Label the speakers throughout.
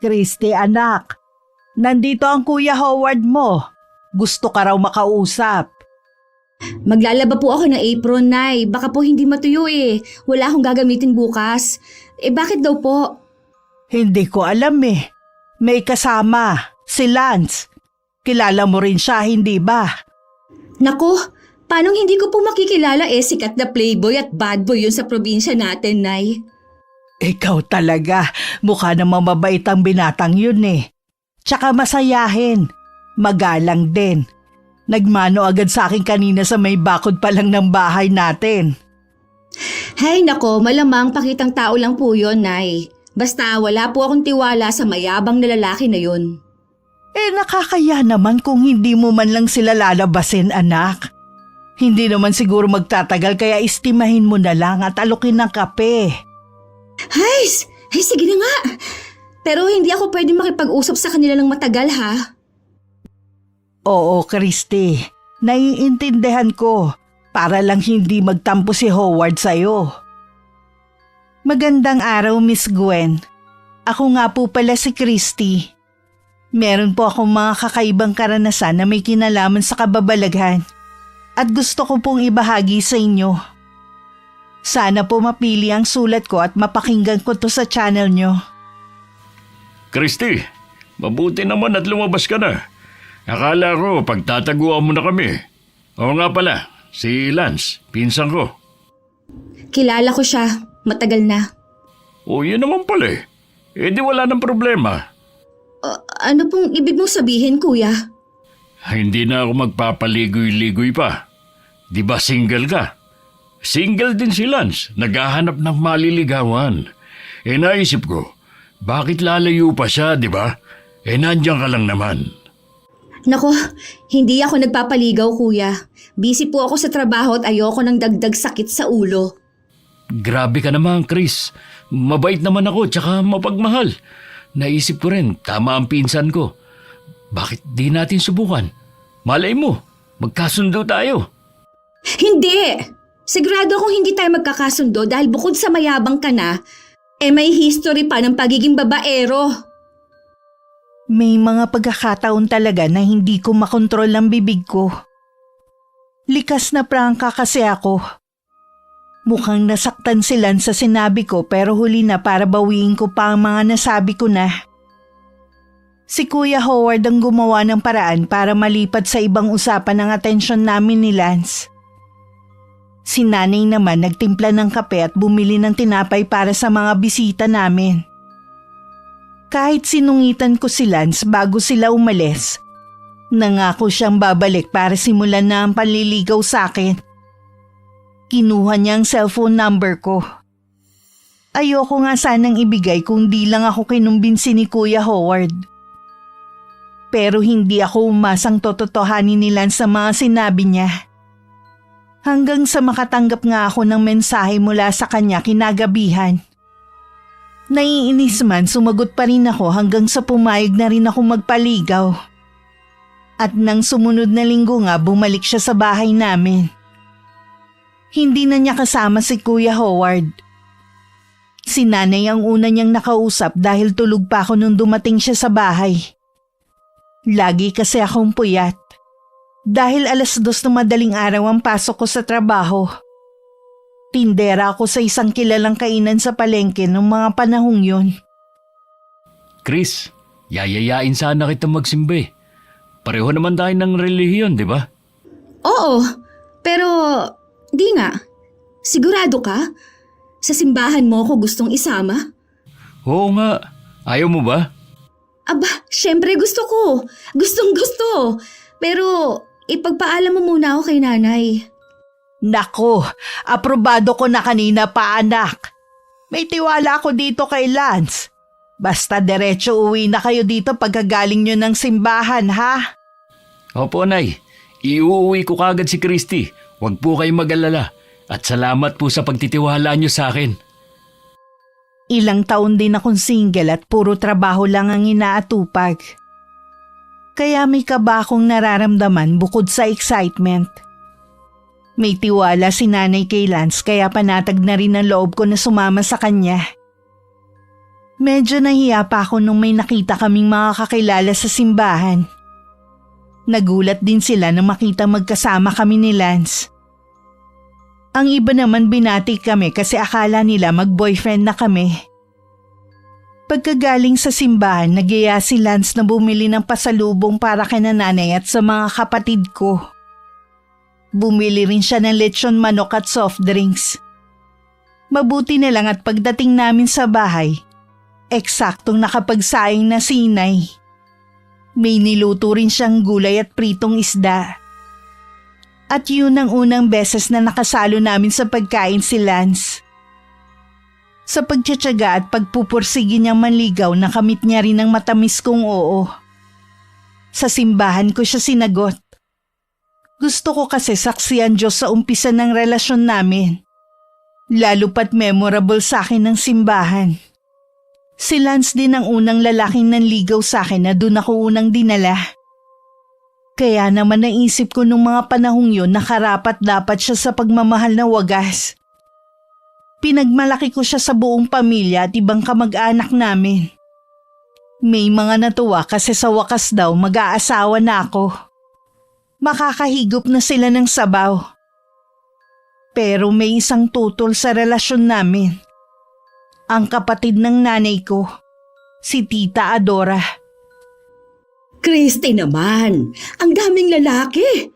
Speaker 1: Christy anak, nandito ang Kuya Howard mo. Gusto ka raw makausap.
Speaker 2: Maglalaba po ako ng apron, Nay. Baka po hindi matuyo eh. Wala akong gagamitin bukas. Bakit daw po?
Speaker 1: Hindi ko alam eh. May kasama, si Lance. Kilala mo rin siya, hindi ba?
Speaker 2: Naku, paano hindi ko po makikilala sikat na playboy at bad boy yun sa probinsya natin, Nay.
Speaker 1: Ikaw talaga, mukha namang mabait ang binatang yun eh. Tsaka masayahin, magalang din. Nagmano agad sa akin kanina sa may bakod pa lang ng bahay natin.
Speaker 2: Hay nako, malamang pakitang tao lang po yun, Nay. Basta wala po akong tiwala sa mayabang na lalaki na yun.
Speaker 1: Nakakaya naman kung hindi mo man lang sila lalabasin, anak. Hindi naman siguro magtatagal kaya istimahin mo na lang at alukin ng kape.
Speaker 2: Hay, sige na nga. Pero hindi ako pwede makipag-usap sa kanila ng matagal ha.
Speaker 1: Oo, Christy. Naiintindihan ko. Para lang hindi magtampo si Howard sa'yo. Magandang araw, Miss Gwen. Ako nga po pala si Christy. Meron po akong mga kakaibang karanasan na may kinalaman sa kababalaghan. At gusto ko pong ibahagi sa inyo. Sana po mapili ang sulat ko at mapakinggan ko to sa channel nyo.
Speaker 3: Christy, mabuti naman at lumabas ka na. Akala ko pagtataguan mo na kami. Oo nga pala, si Lance, pinsan ko.
Speaker 2: Kilala ko siya, matagal na.
Speaker 3: O yun naman pala eh. Di wala nang problema.
Speaker 2: Ano pong ibig mong sabihin, kuya?
Speaker 3: Hindi na ako magpapaligoy-ligoy pa. Di ba single ka? Single din si Lance, naghahanap ng maliligawan. Naisip ko, bakit lalayo pa siya, di ba? Nandiyan ka lang naman.
Speaker 2: Nako, hindi ako nagpapaligaw, kuya. Busy po ako sa trabaho at ayoko ng dagdag sakit sa ulo.
Speaker 3: Grabe ka naman, Chris. Mabait naman ako tsaka mapagmahal. Naisip ko rin, tama ang pinsan ko. Bakit di natin subukan? Malay mo, magkasundo tayo.
Speaker 2: Hindi! Sigurado akong hindi tayo magkakasundo dahil bukod sa mayabang ka na, may history pa ng pagiging babaero.
Speaker 1: May mga pagkakataon talaga na hindi ko makontrol ang bibig ko. Likas na prangka kasi ako. Mukhang nasaktan sila sa sinabi ko pero huli na para bawiin ko pa ang mga nasabi ko na. Si Kuya Howard ang gumawa ng paraan para malipat sa ibang usapan ang atensyon namin ni Lance. Si Nanay naman nagtimpla ng kape at bumili ng tinapay para sa mga bisita namin. Kahit sinungitan ko si Lance bago sila umalis, nangako siyang babalik para simulan na ang panliligaw sa akin. Kinuha niya ang cellphone number ko. Ayoko nga sanang ibigay kung di lang ako kinumbinsi ni Kuya Howard. Pero hindi ako umasang tototohanin ni Lance sa mga sinabi niya. Hanggang sa makatanggap nga ako ng mensahe mula sa kanya kinagabihan. Naiinis man, sumagot pa rin ako hanggang sa pumayag na rin ako magpaligaw. At nang sumunod na linggo nga bumalik siya sa bahay namin. Hindi na niya kasama si Kuya Howard. Si Nanay ang una niyang nakausap dahil tulog pa ako nung dumating siya sa bahay. Lagi kasi akong puyat. Dahil 2:00 na madaling araw ang pasok ko sa trabaho. Tindera ako sa isang kilalang kainan sa palengke noong mga panahong yun.
Speaker 3: Chris, yayayain sana kita magsimba. Pareho naman tayo ng relihiyon, di ba?
Speaker 2: Oo, pero di nga. Sigurado ka? Sa simbahan mo ako gustong isama?
Speaker 3: Oo nga. Ayaw mo ba?
Speaker 2: Aba, syempre gusto ko. Gustong gusto. Pero ipagpaalam mo muna ako kay Nanay.
Speaker 1: Nako, aprobado ko na kanina pa anak. May tiwala ako dito kay Lance. Basta diretso uwi na kayo dito pagkagaling nyo ng simbahan, ha?
Speaker 3: Opo, Nay. Iuuwi ko kagad si Christy. Huwag po kayong mag-alala. At salamat po sa pagtitiwala nyo sa akin.
Speaker 1: Ilang taon din akong single at puro trabaho lang ang inaatupag. Kaya may kaba akong nararamdaman bukod sa excitement. May tiwala si Nanay kay Lance kaya panatag na rin ang loob ko na sumama sa kanya. Medyo nahiya pa ako nung may nakita kaming mga kakilala sa simbahan. Nagulat din sila na makita magkasama kami ni Lance. Ang iba naman binati kami kasi akala nila mag-boyfriend na kami. Pagkagaling sa simbahan, nagyaya si Lance na bumili ng pasalubong para kay nanay at sa mga kapatid ko. Bumili rin siya ng lechon manok at soft drinks. Mabuti na lang at pagdating namin sa bahay, eksaktong nakapagsaing na sinay. May niluto rin siyang gulay at pritong isda. At yun ang unang beses na nakasalo namin sa pagkain si Lance. Sa pagtsatsaga at pagpupursige niyang manligaw, nakamit niya rin ang matamis kong oo. Sa simbahan ko siya sinagot. Gusto ko kasi saksihan Diyos sa umpisa ng relasyon namin. Lalo pat memorable sa akin ng simbahan. Si Lance din ang unang lalaking nanligaw sa akin na doon ako unang dinala. Kaya naman naisip ko nung mga panahong yun na karapat dapat siya sa pagmamahal na wagas. Pinagmalaki ko siya sa buong pamilya at ibang kamag-anak namin. May mga natuwa kasi sa wakas daw mag-aasawa na ako. Makakahigop na sila ng sabaw. Pero may isang tutol sa relasyon namin. Ang kapatid ng nanay ko, si Tita Adora.
Speaker 2: Christy naman, ang daming lalaki.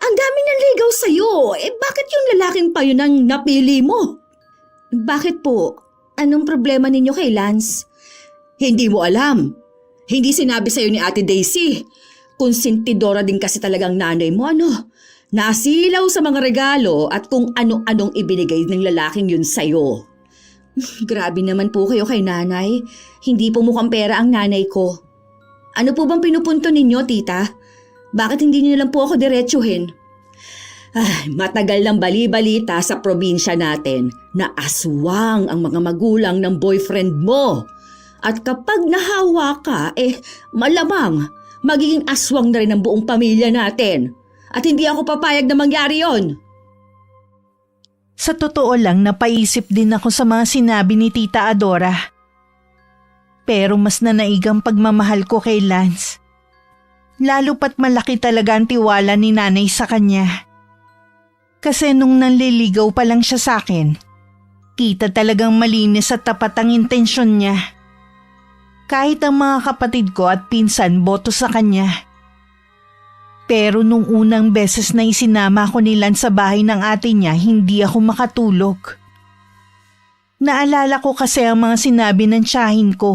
Speaker 2: Ang daming nanligaw sa'yo. Bakit yung lalaking pa yun ang napili mo? Bakit po? Anong problema ninyo kay Lance? Hindi mo alam. Hindi sinabi sa'yo ni Ate Daisy. Konsentidora din kasi talagang nanay mo, ano? Nasilaw sa mga regalo at kung ano-anong ibinigay ng lalaking yun sa'yo. Grabe naman po kayo kay nanay. Hindi po mukhang pera ang nanay ko. Ano po bang pinupunto ninyo, tita? Bakit hindi niyo lang po ako diretsuhin? Matagal ng bali-balita sa probinsya natin na aswang ang mga magulang ng boyfriend mo. At kapag nahawa ka, malamang magiging aswang na rin ang buong pamilya natin. At hindi ako papayag na mangyari yon.
Speaker 1: Sa totoo lang, napaisip din ako sa mga sinabi ni Tita Adora. Pero mas nanaigang pagmamahal ko kay Lance. Lalo pat malaki talaga ang tiwala ni nanay sa kanya. Kasi nung nanliligaw pa lang siya sa akin, kita talagang malinis at tapat ang intensyon niya. Kahit ang mga kapatid ko at pinsan boto sa kanya. Pero nung unang beses na isinama ko ni Lance sa bahay ng ate niya, hindi ako makatulog. Naalala ko kasi ang mga sinabi ng tiyahin ko.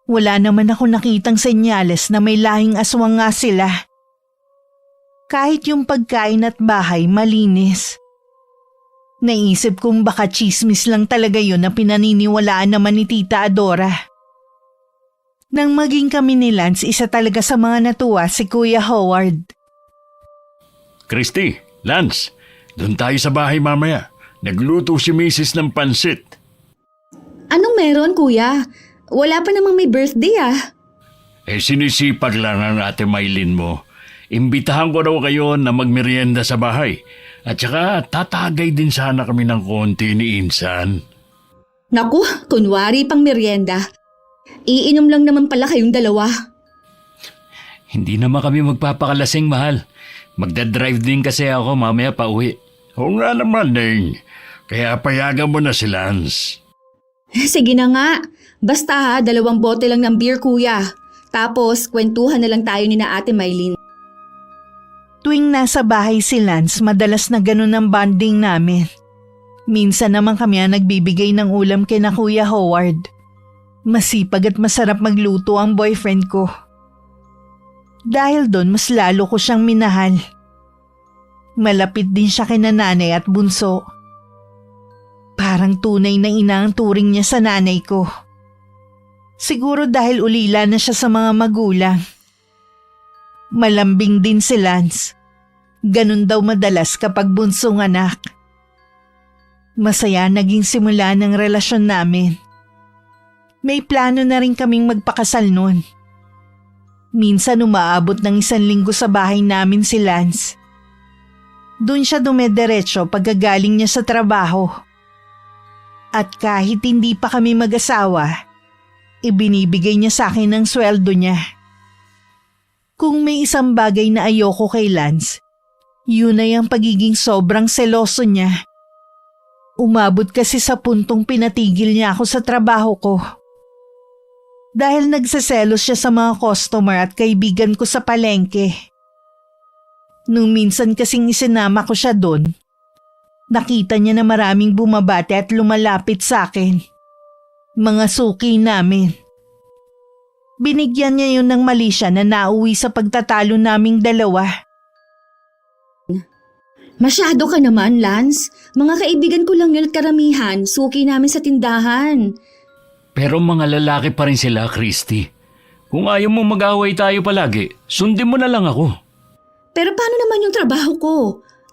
Speaker 1: Wala naman ako nakitang senyales na may lahing aswang nga sila. Kahit yung pagkain at bahay malinis. Naisip kong baka chismis lang talaga yun na pinaniniwalaan naman ni Tita Adora. Nang maging kami ni Lance, isa talaga sa mga natuwa si Kuya Howard.
Speaker 3: Christy, Lance, doon tayo sa bahay mamaya. Nagluto si Mrs. ng pansit.
Speaker 2: Anong meron, kuya? Wala pa namang may birthday
Speaker 3: Sinisipag lang ang ate Maylin mo. Imbitahan ko raw kayo na magmerienda sa bahay. At saka tatagay din sana kami ng konti ni Insan.
Speaker 2: Naku, kunwari pang merienda. Iinom lang naman pala kayong dalawa.
Speaker 4: Hindi naman kami magpapakalasing, mahal. Magdadrive din kasi ako mamaya pa uwi.
Speaker 3: Oo nga naman, Neng. Kaya payagan mo na si Lance.
Speaker 2: Sige na nga. Basta 2 bote lang ng beer, kuya. Tapos, kwentuhan na lang tayo ni na Ate Maylin.
Speaker 1: Tuwing nasa bahay si Lance, madalas na ganun ang bonding namin. Minsan naman kami ang nagbibigay ng ulam kina Kuya Howard. Masipag at masarap magluto ang boyfriend ko. Dahil doon, mas lalo ko siyang minahal. Malapit din siya kina nanay at bunso. Parang tunay na ina ang turing niya sa nanay ko. Siguro dahil ulila na siya sa mga magulang. Malambing din si Lance. Ganun daw madalas kapag bunsong anak. Masaya naging simula ng relasyon namin. May plano na rin kaming magpakasal noon. Minsan umaabot ng 1 linggo sa bahay namin si Lance. Doon siya dumediretso pagkagaling niya sa trabaho. At kahit hindi pa kami mag-asawa, ibinibigay niya sa akin ang sweldo niya. Kung may isang bagay na ayoko kay Lance, yun ay ang pagiging sobrang seloso niya. Umabot kasi sa puntong pinatigil niya ako sa trabaho ko. Dahil nagseselos siya sa mga customer at kaibigan ko sa palengke. Nung minsan kasing isinama ko siya doon, nakita niya na maraming bumabate at lumalapit sa akin. Mga suki namin. Binigyan niya yun ng mali siya na nauwi sa pagtatalo naming dalawa.
Speaker 2: Masyado ka naman, Lance. Mga kaibigan ko lang yun at karamihan, suki namin sa tindahan.
Speaker 4: Pero mga lalaki pa rin sila, Christy. Kung ayaw mo mag-away tayo palagi, sundin mo na lang ako.
Speaker 2: Pero paano naman yung trabaho ko?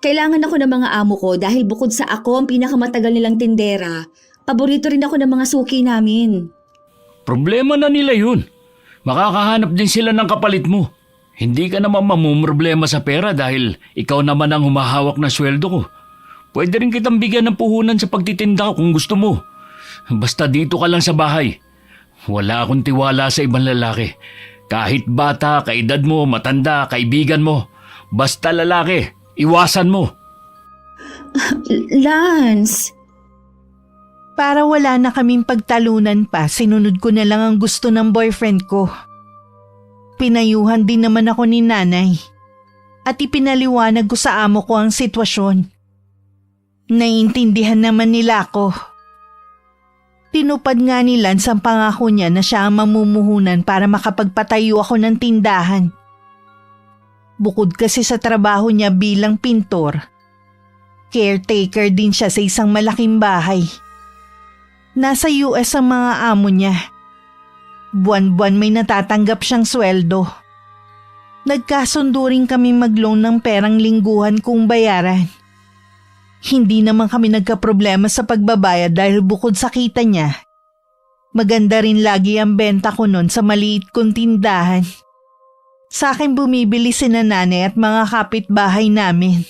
Speaker 2: Kailangan ako ng mga amo ko dahil bukod sa ako ang pinakamatagal nilang tindera, paborito rin ako ng mga suki namin.
Speaker 4: Problema na nila yun. Makakahanap din sila ng kapalit mo. Hindi ka naman mamumroblema sa pera dahil ikaw naman ang humahawak na sweldo ko. Pwede rin kitang bigyan ng puhunan sa pagtitinda ko kung gusto mo. Basta dito ka lang sa bahay. Wala akong tiwala sa ibang lalaki. Kahit bata, kaedad mo, matanda, kaibigan mo. Basta lalaki, iwasan mo.
Speaker 2: Lance!
Speaker 1: Para wala na kaming pagtalunan pa, sinunod ko na lang ang gusto ng boyfriend ko. Pinayuhan din naman ako ni nanay at ipinaliwanag ko sa amo ko ang sitwasyon. Naiintindihan naman nila ako. Tinupad nga ni Lance ang pangako niya na siya ang mamumuhunan para makapagpatayo ako ng tindahan. Bukod kasi sa trabaho niya bilang pintor, caretaker din siya sa isang malaking bahay. Nasa US ang mga amo niya. Buwan-buwan may natatanggap siyang sweldo. Nagkasundo rin kami mag-loan ng perang lingguhan kung bayaran. Hindi naman kami nagkaproblema sa pagbabayad dahil bukod sa kita niya, maganda rin lagi ang benta ko noon sa maliit kong tindahan. Sa akin bumibili sina nanay at mga kapitbahay namin.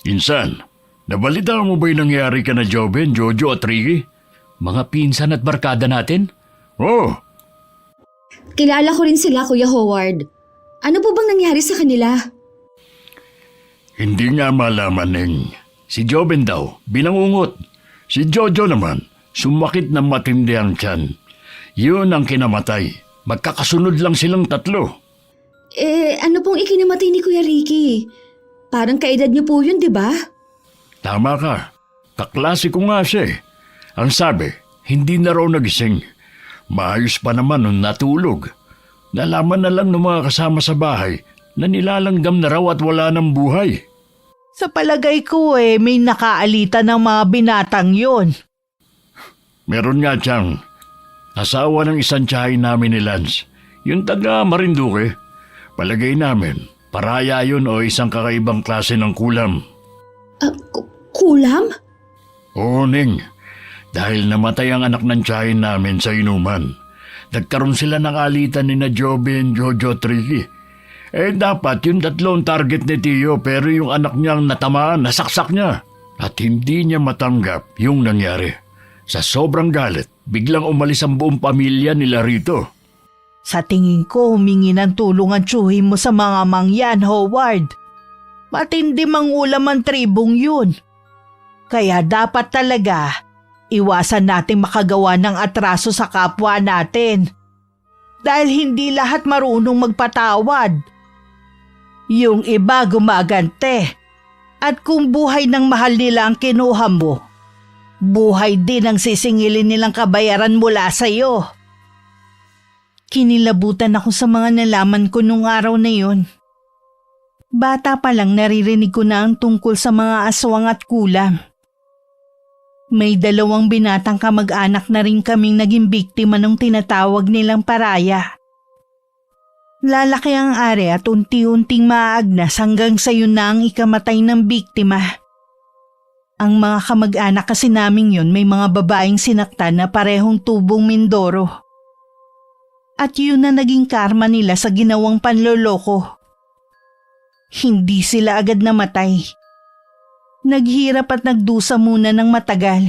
Speaker 3: Insan, nabalita mo ba yung nangyari ka na Joben, Jojo at Ricky?
Speaker 4: Mga pinsan at barkada natin?
Speaker 3: Oh,
Speaker 2: Kilala ko rin sila, Kuya Howard. Ano po bang nangyari sa kanila?
Speaker 3: hindi nga malaman Si Joben daw, binangungot. Si Jojo naman, sumakit na matindi ang tiyan. Yun ang kinamatay. Magkakasunod lang silang tatlo.
Speaker 2: Ano pong ikinamatay ni Kuya Ricky? Parang kaedad niyo po yun, di ba?
Speaker 3: Tama ka. Kaklase ko nga siya eh. Ang sabi, hindi na raw nagising. Maayos pa naman nung natulog. Nalaman na lang ng mga kasama sa bahay na nilalanggam na raw at wala ng buhay.
Speaker 1: Sa palagay ko may nakaalita ng mga binatang yon.
Speaker 3: Meron nga siyang asawa ng isang tiyahin namin ni Lance. Yung taga Marinduque. Palagay namin, paraya yun o isang kakaibang klase ng kulam.
Speaker 2: Kulam?
Speaker 3: Oo, Ning. Dahil namatay ang anak ng tiyahin namin sa inuman. Nagkaroon sila ng alitan ni na Joben, Jojo at Ricky. Dapat yung tatlong target ni Tio pero yung anak niyang natamaan, nasaksak niya. At hindi niya matanggap yung nangyari. Sa sobrang galit, biglang umalis ang buong pamilya nila rito.
Speaker 1: Sa tingin ko humingi ng tulong ang tsuhin mo sa mga mangyan, Howard. Matindi mangulam ang tribong yun. Kaya dapat talaga iwasan natin makagawa ng atraso sa kapwa natin. Dahil hindi lahat marunong magpatawad. Yung iba gumagante. At kung buhay ng mahal nila ang kinuha mo, buhay din ang sisingilin nilang kabayaran mula sa iyo. Kinilabutan ako sa mga nalaman ko nung araw na yun. Bata pa lang naririnig ko na ang tungkol sa mga aswang at kulam. May 2 binatang kamag-anak na rin kaming naging biktima ng tinatawag nilang paraya. Lalaki ang are at unti-unting maaagnas hanggang sa yun na ang ikamatay ng biktima. Ang mga kamag-anak kasi naming yun may mga babaeng sinaktan na parehong tubong Mindoro. At yun na naging karma nila sa ginawang panloloko. Hindi sila agad namatay. Naghirap at nagdusa muna ng matagal.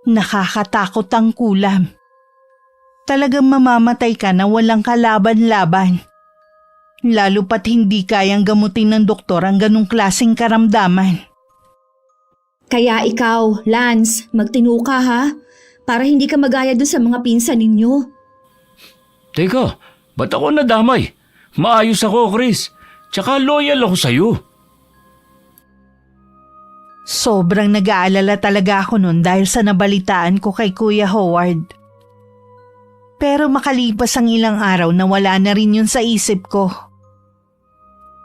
Speaker 1: Nakakatakot ang kulam. Talagang mamamatay ka na walang kalaban-laban. Lalo pat hindi kayang gamutin ng doktor ang ganong klaseng karamdaman.
Speaker 2: Kaya ikaw, Lance, magtino ka ha? Para hindi ka magaya dun sa mga pinsan ninyo.
Speaker 4: Teka, ba't ako nadamay? Maayos ako, Chris. Tsaka loyal ako sa'yo.
Speaker 1: Sobrang nag-aalala talaga ako noon dahil sa nabalitaan ko kay Kuya Howard. Pero makalipas ang ilang araw na wala na rin yun sa isip ko.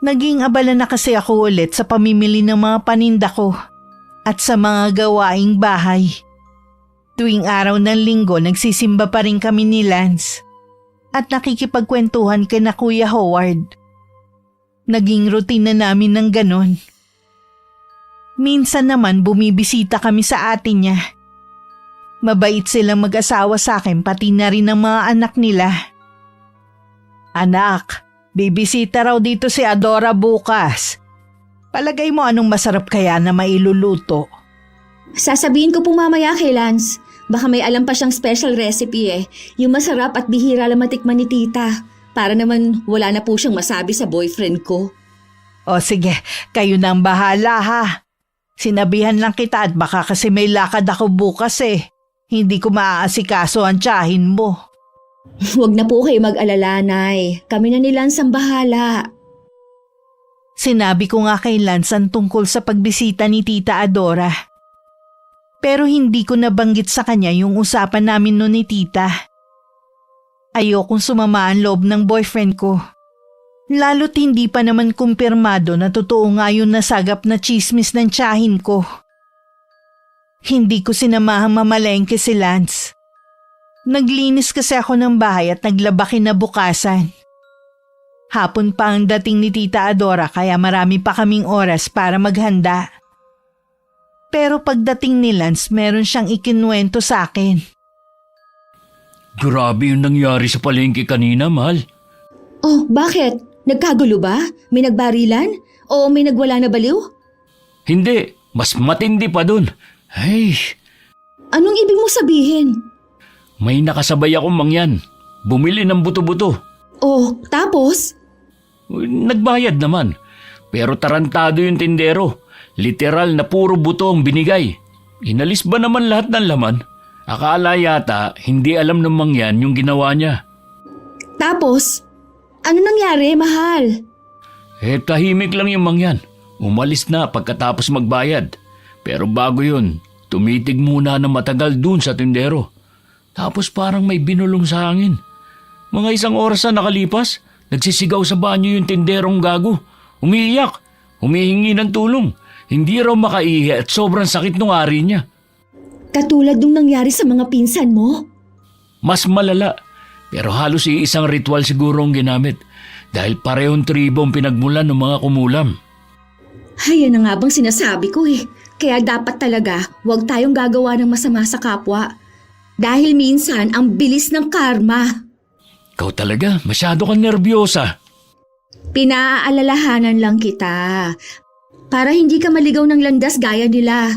Speaker 1: Naging abala na kasi ako ulit sa pamimili ng mga paninda ko at sa mga gawaing bahay. Tuwing araw ng linggo nagsisimba pa rin kami ni Lance at nakikipagkwentuhan kay na Kuya Howard. Naging routine na namin ng ganon. Minsan naman bumibisita kami sa atin niya. Mabait silang mag-asawa sa akin pati na rin ang mga anak nila. Anak, bibisita raw dito si Adora bukas. Palagay mo anong masarap kaya na mailuluto?
Speaker 2: Sasabihin ko pong mamaya kay Lance. Baka may alam pa siyang special recipe Yung masarap at bihira lang matikman ni tita. Para naman wala na po siyang masabi sa boyfriend ko.
Speaker 1: O sige, kayo nang bahala ha. Sinabihan lang kita at baka kasi may lakad ako bukas Hindi ko maaasikaso ang tiyahin mo.
Speaker 2: Huwag na po kayo mag-alala, Nay. Kami na ni Lance ang bahala.
Speaker 1: Sinabi ko nga kay Lance ang tungkol sa pagbisita ni Tita Adora. Pero hindi ko nabanggit sa kanya yung usapan namin noon ni Tita. Ayokong sumama ang loob ng boyfriend ko. Lalo't hindi pa naman kumpirmado na totoo nga yung nasagap na chismis ng tiyahin ko. Hindi ko sinamahang mamalengke si Lance. Naglinis kasi ako ng bahay at naglaba kinabukasan. Hapon pa ang dating ni Tita Adora kaya marami pa kaming oras para maghanda. Pero pagdating ni Lance meron siyang ikinuwento sa akin.
Speaker 4: Grabe yung nangyari sa palengke kanina, mahal.
Speaker 2: Oh, bakit? Nagkagulo ba? May nagbarilan? O may nagwala na baliw?
Speaker 4: Hindi, mas matindi pa dun. Ay,
Speaker 2: Anong ibig mo sabihin?
Speaker 4: may nakasabay akong mangyan. Bumili ng buto-buto.
Speaker 2: Oh, tapos?
Speaker 4: Nagbayad naman. Pero tarantado yung tindero. Literal na puro buto ang binigay. Inalis ba naman lahat ng laman? Akala yata hindi alam ng mangyan yung ginawa niya.
Speaker 2: Tapos? Ano nangyari, mahal?
Speaker 4: Tahimik lang yung mangyan. Umalis na pagkatapos magbayad. Pero bago yun, tumitig muna ng matagal dun sa tindero. Tapos parang may binulong sa hangin. Mga 1 oras na nakalipas, nagsisigaw sa banyo yung tinderong gago. Umiiyak, humihingi ng tulong. Hindi raw makaihi at sobrang sakit nung ari niya.
Speaker 2: Katulad nung nangyari sa mga pinsan mo?
Speaker 4: Mas malala, pero halos iisang ritual siguro ang ginamit dahil parehong tribo ang pinagmulan ng mga kumulam.
Speaker 2: Ay, yan na nga bang sinasabi ko Kaya dapat talaga huwag tayong gagawa ng masama sa kapwa. Dahil minsan ang bilis ng karma.
Speaker 4: Ikaw talaga, masyado kang nervyosa.
Speaker 2: Pinaalalahanan lang kita. Para hindi ka maligaw ng landas gaya nila.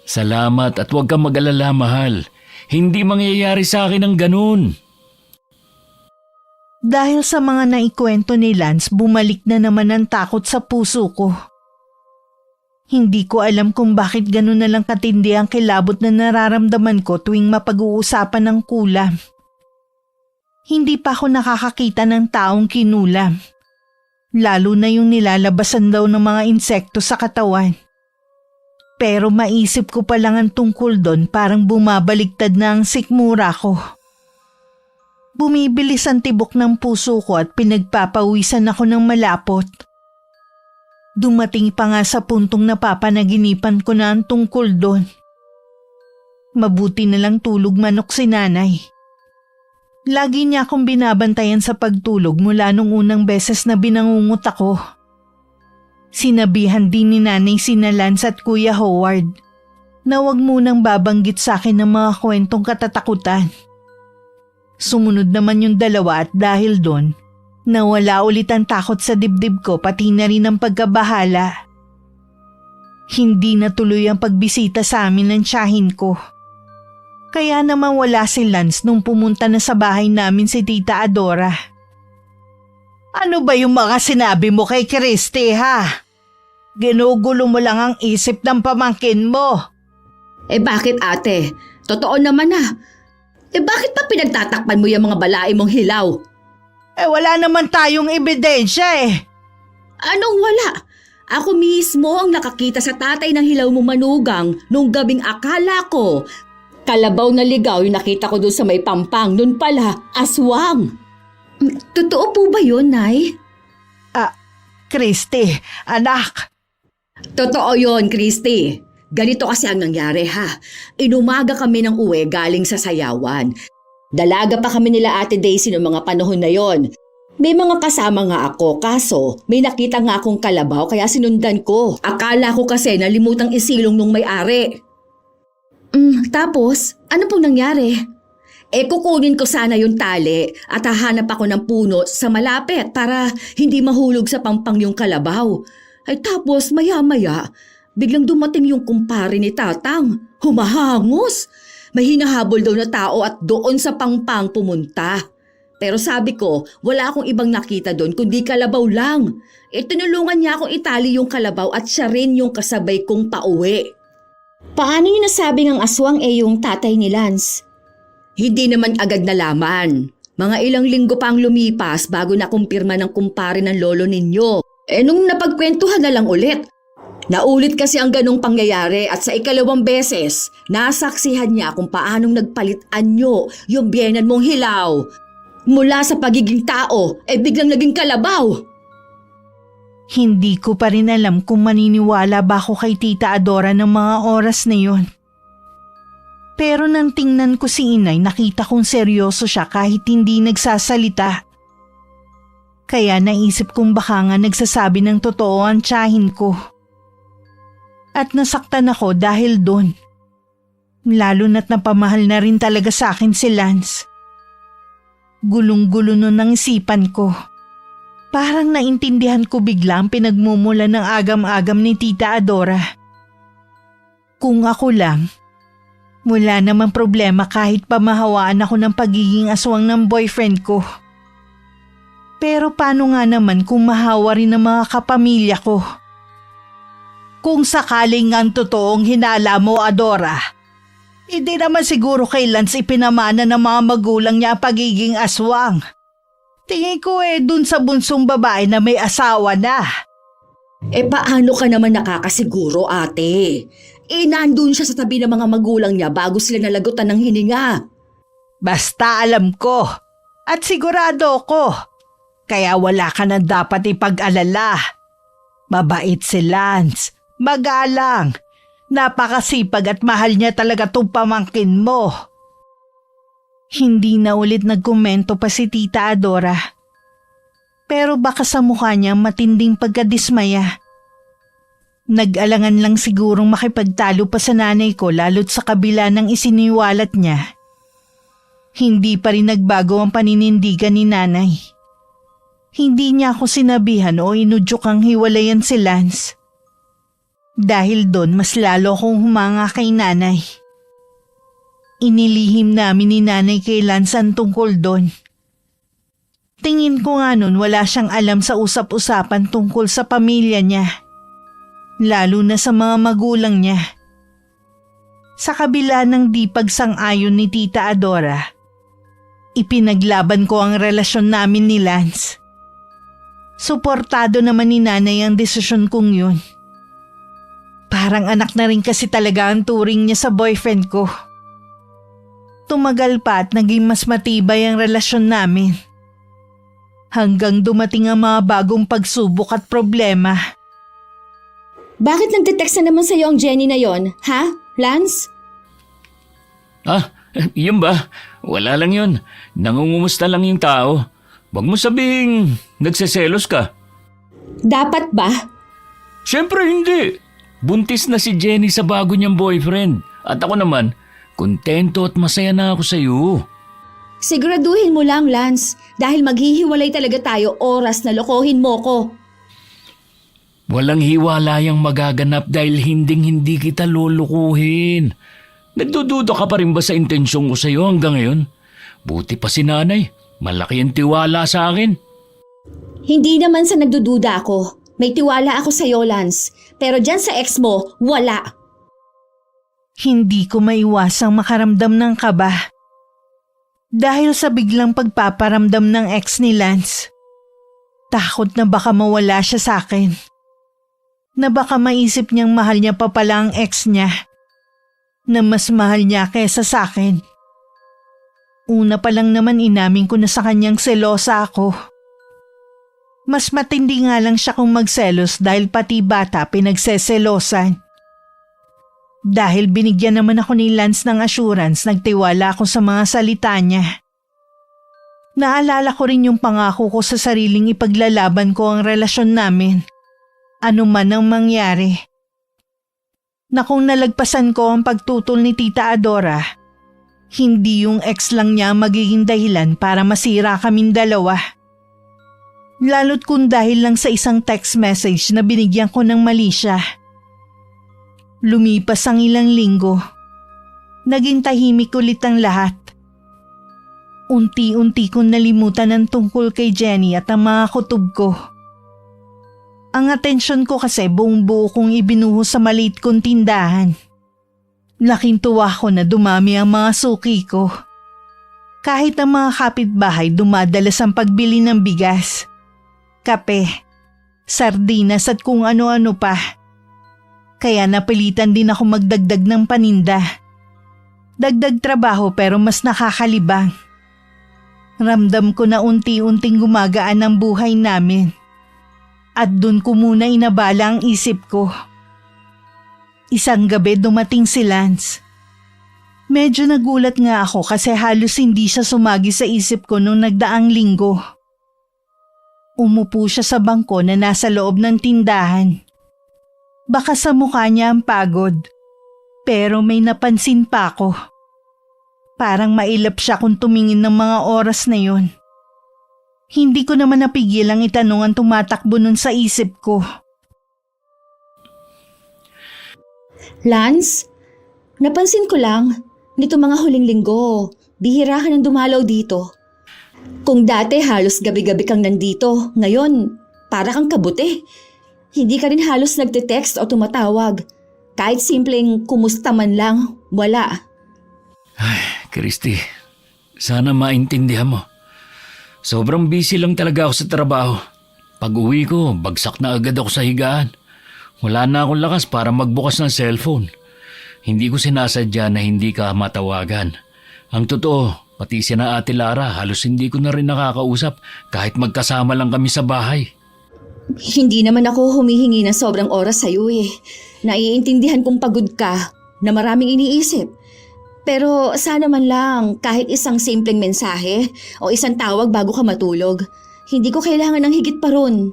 Speaker 4: Salamat at huwag kang mag-alala, mahal. Hindi mangyayari sa akin ang ganun.
Speaker 1: Dahil sa mga naikwento ni Lance, bumalik na naman ang takot sa puso ko. Hindi ko alam kung bakit ganun na lang katindi ang kilabot na nararamdaman ko tuwing mapag-uusapan ng kulam. Hindi pa ako nakakakita ng taong kinulam. Lalo na yung nilalabasan daw ng mga insekto sa katawan. Pero maisip ko pa lang ang tungkol doon parang bumabaliktad na ang sikmura ko. Bumibilis ang tibok ng puso ko at pinagpapawisan ako ng malapot. Dumating pa nga sa puntong napapanaginipan ko na ang tungkol doon. Mabuti na lang tulog manok si nanay. Lagi niya akong binabantayan sa pagtulog mula nung unang beses na binangungot ako. Sinabihan din ni nanay sina Lance at Kuya Howard na huwag munang babanggit sa akin ng mga kwentong katatakutan. Sumunod naman yung dalawa at dahil doon, nawala ulit ang takot sa dibdib ko pati na rin ang pagkabahala. Hindi natuloy ang pagbisita sa amin ng tiyahin ko. Kaya naman wala si Lance nung pumunta na sa bahay namin si Tita Adora. Ano ba yung mga sinabi mo kay Christy ha? Ginugulo mo lang ang isip ng pamangkin mo.
Speaker 2: Bakit ate? Totoo naman bakit pa pinagtatakpan mo yung mga balae mong hilaw?
Speaker 1: Wala naman tayong ebidensya
Speaker 2: Anong wala? Ako mismo ang nakakita sa tatay ng hilaw mo manugang nung gabing akala ko. Kalabaw na ligaw yung nakita ko doon sa may pampang. Noon pala, aswang. Totoo po ba yun, Nay?
Speaker 1: Christy, anak.
Speaker 2: Totoo yun, Christy. Ganito kasi ang nangyari ha. Inumaga kami ng uwi galing sa sayawan. Dalaga pa kami nila Ate Daisy noong mga panahon na yon. May mga kasama nga ako, kaso may nakita nga akong kalabaw kaya sinundan ko. Akala ko kasi nalimutang isilong nung may-ari. Tapos, ano pong nangyari? Kukunin ko sana yung tali at hahanap ako ng puno sa malapit para hindi mahulog sa pampang yung kalabaw. Tapos maya-maya, biglang dumating yung kumpare ni Tatang. Humahangos. May hinahabol daw na tao at doon sa pampang pumunta. Pero sabi ko, wala akong ibang nakita doon kundi kalabaw lang. Tinulungan niya akong itali yung kalabaw at siya rin yung kasabay kong pauwi.
Speaker 5: Paano niyo nasabing ang aswang yung tatay ni Lance?
Speaker 2: Hindi naman agad nalaman. Mga ilang linggo pa ang lumipas bago nakumpirma ng kumpare ng lolo ninyo. Nung napagkwentuhan na lang ulit. Naulit kasi ang ganong pangyayari at sa ikalawang beses, nasaksihan niya kung paanong nagpalit anyo yung biyenan mong hilaw. Mula sa pagiging tao, biglang naging kalabaw.
Speaker 1: Hindi ko pa rin alam kung maniniwala ba ako kay Tita Adora ng mga oras na yon. Pero nang tingnan ko si inay, nakita kong seryoso siya kahit hindi nagsasalita. Kaya naisip kong baka nga nagsasabi ng totoo ang tiyahin ko. At nasaktan ako dahil doon. Lalo na't napamahal na rin talaga sa akin si Lance. Gulong-gulo nun ang isipan ko. Parang naintindihan ko bigla ang pinagmumula ng agam-agam ni Tita Adora. Kung ako lang, wala namang problema kahit pamahawaan ako ng pagiging aswang ng boyfriend ko. Pero paano nga naman kung mahawa rin ng mga kapamilya ko? Kung sakaling ang totoong hinala mo, Adora, hindi naman siguro kay Lance ipinamana ng mga magulang niya ang pagiging aswang. Tingin ko dun sa bunsong babae na may asawa na.
Speaker 2: Paano ka naman nakakasiguro, ate? Nandun siya sa tabi ng mga magulang niya bago sila nalagutan ng hininga.
Speaker 1: Basta alam ko at sigurado ko. Kaya wala ka na dapat ipag-alala. Mabait si Lance, magalang, napakasipag at mahal niya talaga tong pamangkin mo. Hindi na ulit nagkomento pa si Tita Adora. Pero baka sa mukha niya matinding pagkadismaya. Nag-alangan lang sigurong makipagtalo pa sa nanay ko lalo't sa kabila ng isiniwalat niya. Hindi pa rin nagbago ang paninindigan ni nanay. Hindi niya ako sinabihan o inudyokang hiwalayan si Lance. Dahil doon mas lalo akong humanga kay nanay. Inilihim namin ni nanay kay Lance ang tungkol doon. Tingin ko nga nun wala siyang alam sa usap-usapan tungkol sa pamilya niya. Lalo na sa mga magulang niya. Sa kabila ng di pagsang-ayon ni Tita Adora, ipinaglaban ko ang relasyon namin ni Lance. Suportado naman ni nanay ang desisyon kong yun. Parang anak na rin kasi talaga ang turing niya sa boyfriend ko. Tumagal pa at naging mas matibay ang relasyon namin. Hanggang dumating ang mga bagong pagsubok at problema.
Speaker 5: Bakit nagte-text na naman sa'yo ang Jenny na yon, ha, Lance?
Speaker 4: Yun ba? Wala lang yun. Nangungumusta lang yung tao. Huwag mo sabihing nagseselos ka.
Speaker 5: Dapat ba?
Speaker 4: Siyempre hindi. Buntis na si Jenny sa bago niyang boyfriend. At ako naman, kontento at masaya na ako sa iyo.
Speaker 5: Siguraduhin mo lang, Lance, dahil maghihiwalay talaga tayo oras na lokohin mo ko.
Speaker 4: Walang hiwalayang magaganap dahil hinding-hindi kita lulukuhin. Nagdududa ka pa rin ba sa intensyon ko sa iyo hanggang ngayon? Buti pa si nanay. Malaki ang tiwala sa akin.
Speaker 5: Hindi naman sa nagdududa ako. May tiwala ako sa iyo, Lance. Pero dyan sa ex mo, wala.
Speaker 1: Hindi ko maiwasang makaramdam ng kaba. Dahil sa biglang pagpaparamdam ng ex ni Lance. Takot na baka mawala siya sa akin. Na baka maisip niyang mahal niya pa pala ang ex niya. Na mas mahal niya kaysa sa akin. Una pa lang naman inamin ko na sa kanyang selosa ako. Mas matindi nga lang siya kung magselos dahil pati bata pinagseselosan. Dahil binigyan naman ako ni Lance ng assurance, nagtiwala ako sa mga salita niya. Naalala ko rin yung pangako ko sa sariling ipaglalaban ko ang relasyon namin. Ano man ang mangyari. Na kung nalagpasan ko ang pagtutol ni Tita Adora, hindi yung ex lang niya magiging dahilan para masira kaming dalawa. Lalo't kung dahil lang sa isang text message na binigyan ko ng mali siya. Lumipas ang ilang linggo. Naging tahimik ulit ang lahat. Unti-unti kong nalimutan ang tungkol kay Jenny at ang mga kutob ko. Ang atensyon ko kasi buong buo kong ibinuhos sa maliit kong tindahan. Laking tuwa ko na dumami ang mga suki ko. Kahit ang mga kapitbahay dumadalas ang pagbili ng bigas, kape, sardinas at kung ano-ano pa. Kaya napilitan din ako magdagdag ng paninda. Dagdag trabaho pero mas nakakalibang. Ramdam ko na unti-unting gumagaan ang buhay namin. At dun ko muna inabala ang isip ko. Isang gabi dumating si Lance. Medyo nagulat nga ako kasi halos hindi siya sumagi sa isip ko nung nagdaang linggo. Umupo siya sa bangko na nasa loob ng tindahan. Baka sa mukha niya ang pagod. Pero may napansin pa ako. Parang mailap siya kung tumingin ng mga oras na yun. Hindi ko naman napigil ang itanong ang tumatakbo nun sa isip ko.
Speaker 5: Lance, napansin ko lang, nito mga huling linggo, bihira ka nang dumalaw dito. Kung dati halos gabi-gabi kang nandito, ngayon para kang kabuti. Hindi ka rin halos nagte-text o tumatawag. Kahit simpleng kumusta man lang, wala.
Speaker 4: Ay, Christy, sana maintindihan mo. Sobrang busy lang talaga ako sa trabaho. Pag uwi ko, bagsak na agad ako sa higaan. Wala na akong lakas para magbukas ng cellphone. Hindi ko sinasadya na hindi ka matawagan. Ang totoo, pati si na Ate Lara, halos hindi ko na rin nakakausap kahit magkasama lang kami sa bahay.
Speaker 5: Hindi naman ako humihingi ng sobrang oras sa'yo eh. Naiintindihan kong pagod ka, na maraming iniisip. Pero sana man lang kahit isang simpleng mensahe o isang tawag bago ka matulog. Hindi ko kailangan ng higit pa ron.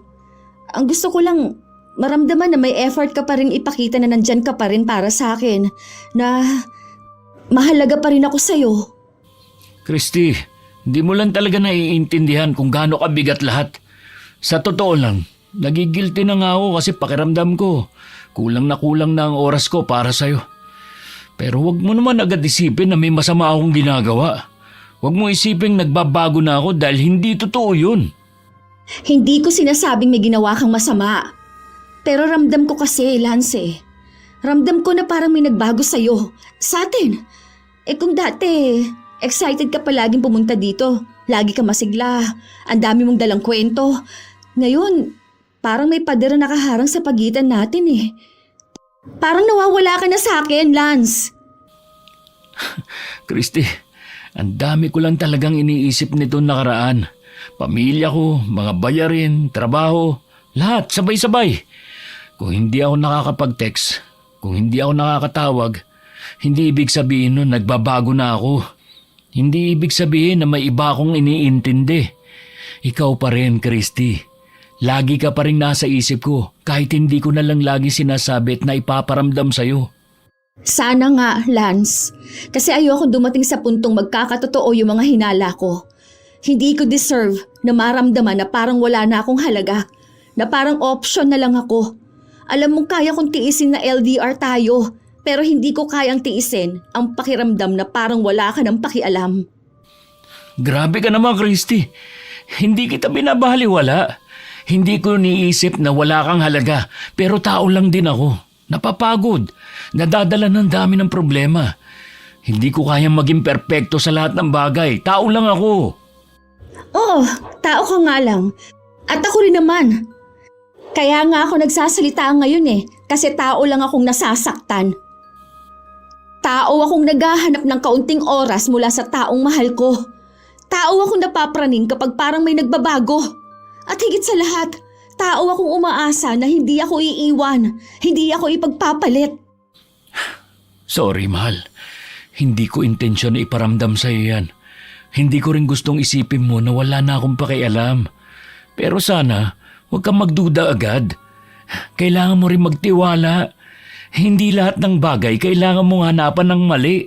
Speaker 5: Ang gusto ko lang maramdaman na may effort ka pa rin ipakita na nandyan ka pa rin para sa akin. Na mahalaga pa rin ako sa'yo.
Speaker 4: Christy, hindi mo lang talaga naiintindihan kung gaano kabigat lahat. Sa totoo lang, nagigilty na nga ako kasi pakiramdam ko. Kulang na ang oras ko para sa'yo. Pero wag mo naman agad isipin na may masama akong ginagawa. Wag mo isipin nagbabago na ako dahil hindi totoo yun.
Speaker 5: Hindi ko sinasabing may ginawa kang masama. Pero ramdam ko kasi, Lance. Ramdam ko na parang may nagbago sa'yo. Sa atin. Kung dati, excited ka palaging pumunta dito. Lagi ka masigla. Ang dami mong dalang kwento. Ngayon, parang may pader na nakaharang sa pagitan natin eh. Parang nawawala ka na sa akin, Lance.
Speaker 4: Christy, ang dami ko lang talagang iniisip nito nakaraan. Pamilya ko, mga bayarin, trabaho, lahat sabay-sabay. Kung hindi ako nakakapag-text, kung hindi ako nakakatawag, hindi ibig sabihin nun nagbabago na ako. Hindi ibig sabihin na may iba akong iniintindi. Ikaw pa rin, Christy. Lagi ka pa rin nasa isip ko kahit hindi ko na lang lagi sinasabi at naipaparamdam sa'yo.
Speaker 5: Sana nga, Lance. Kasi ayoko dumating sa puntong magkakatotoo yung mga hinala ko. Hindi ko deserve na maramdaman na parang wala na akong halaga. Na parang option na lang ako. Alam mong kaya kong tiisin na LDR tayo, pero hindi ko kayang tiisin ang pakiramdam na parang wala ka ng pakialam.
Speaker 4: Grabe ka naman, Christy. Hindi kita binabaliwala. Hindi ko niisip na wala kang halaga, pero tao lang din ako. Napapagod. Nadadala ng dami ng problema. Hindi ko kayang maging perpekto sa lahat ng bagay. Tao lang ako.
Speaker 5: Oo, tao ka nga lang. At ako rin naman. Kaya nga ako nagsasalita ngayon kasi tao lang akong nasasaktan. Tao akong naghahanap ng kaunting oras mula sa taong mahal ko. Tao akong napapraning kapag parang may nagbabago. At higit sa lahat, tao akong umaasa na hindi ako iiwan, hindi ako ipagpapalit.
Speaker 4: Sorry, mahal. Hindi ko intensyon na iparamdam sa iyo yan. Hindi ko rin gustong isipin mo na wala na akong pakialam. Pero sana, huwag kang magduda agad. Kailangan mo rin magtiwala. Hindi lahat ng bagay kailangan mong hanapan ng mali.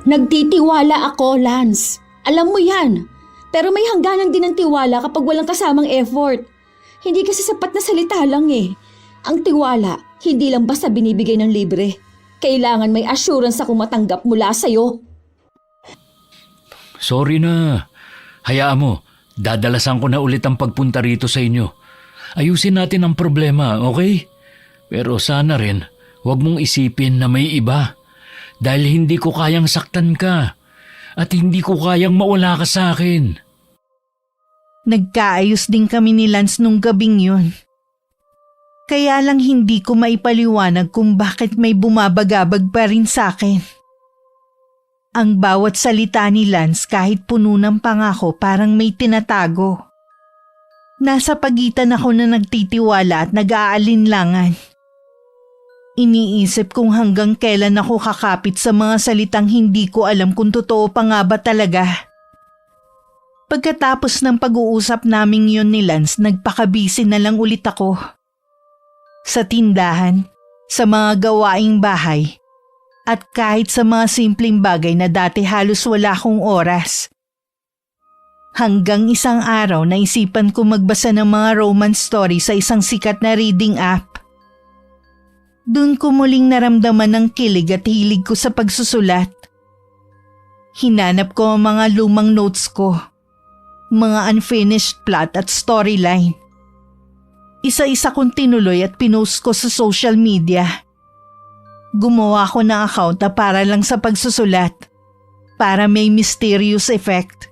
Speaker 5: Nagtitiwala ako, Lance. Alam mo yan. Pero may hangganan din ng tiwala kapag walang kasamang effort. Hindi kasi sapat na salita lang Ang tiwala, hindi lang basta binibigay ng libre. Kailangan may assurance akong matanggap mula sa'yo.
Speaker 4: Sorry na. Hayaan mo, dadalasan ko na ulit ang pagpunta rito sa inyo. Ayusin natin ang problema, okay? Pero sana rin, huwag mong isipin na may iba. Dahil hindi ko kayang saktan ka. At hindi ko kayang mawala ka sa akin.
Speaker 1: Nagkaayos din kami ni Lance nung gabing yun. Kaya lang hindi ko maipaliwanag kung bakit may bumabagabag pa rin sa akin. Ang bawat salita ni Lance kahit puno ng pangako parang may tinatago. Nasa pagitan ako na nagtitiwala at nag-aalinlangan. Iniisip kung hanggang kailan ako kakapit sa mga salitang hindi ko alam kung totoo pa nga ba talaga. Pagkatapos ng pag-uusap naming yun ni Lance, nagpakabisi na lang ulit ako. Sa tindahan, sa mga gawaing bahay, at kahit sa mga simpleng bagay na dati halos wala akong oras. Hanggang isang araw naisipan ko magbasa ng mga romance story sa isang sikat na reading app. Doon ko muling naramdaman ang kilig at hilig ko sa pagsusulat. Hinanap ko ang mga lumang notes ko, mga unfinished plot at storyline. Isa-isa kong tinuloy at pinost ko sa social media. Gumawa ko ng account na para lang sa pagsusulat, para may mysterious effect.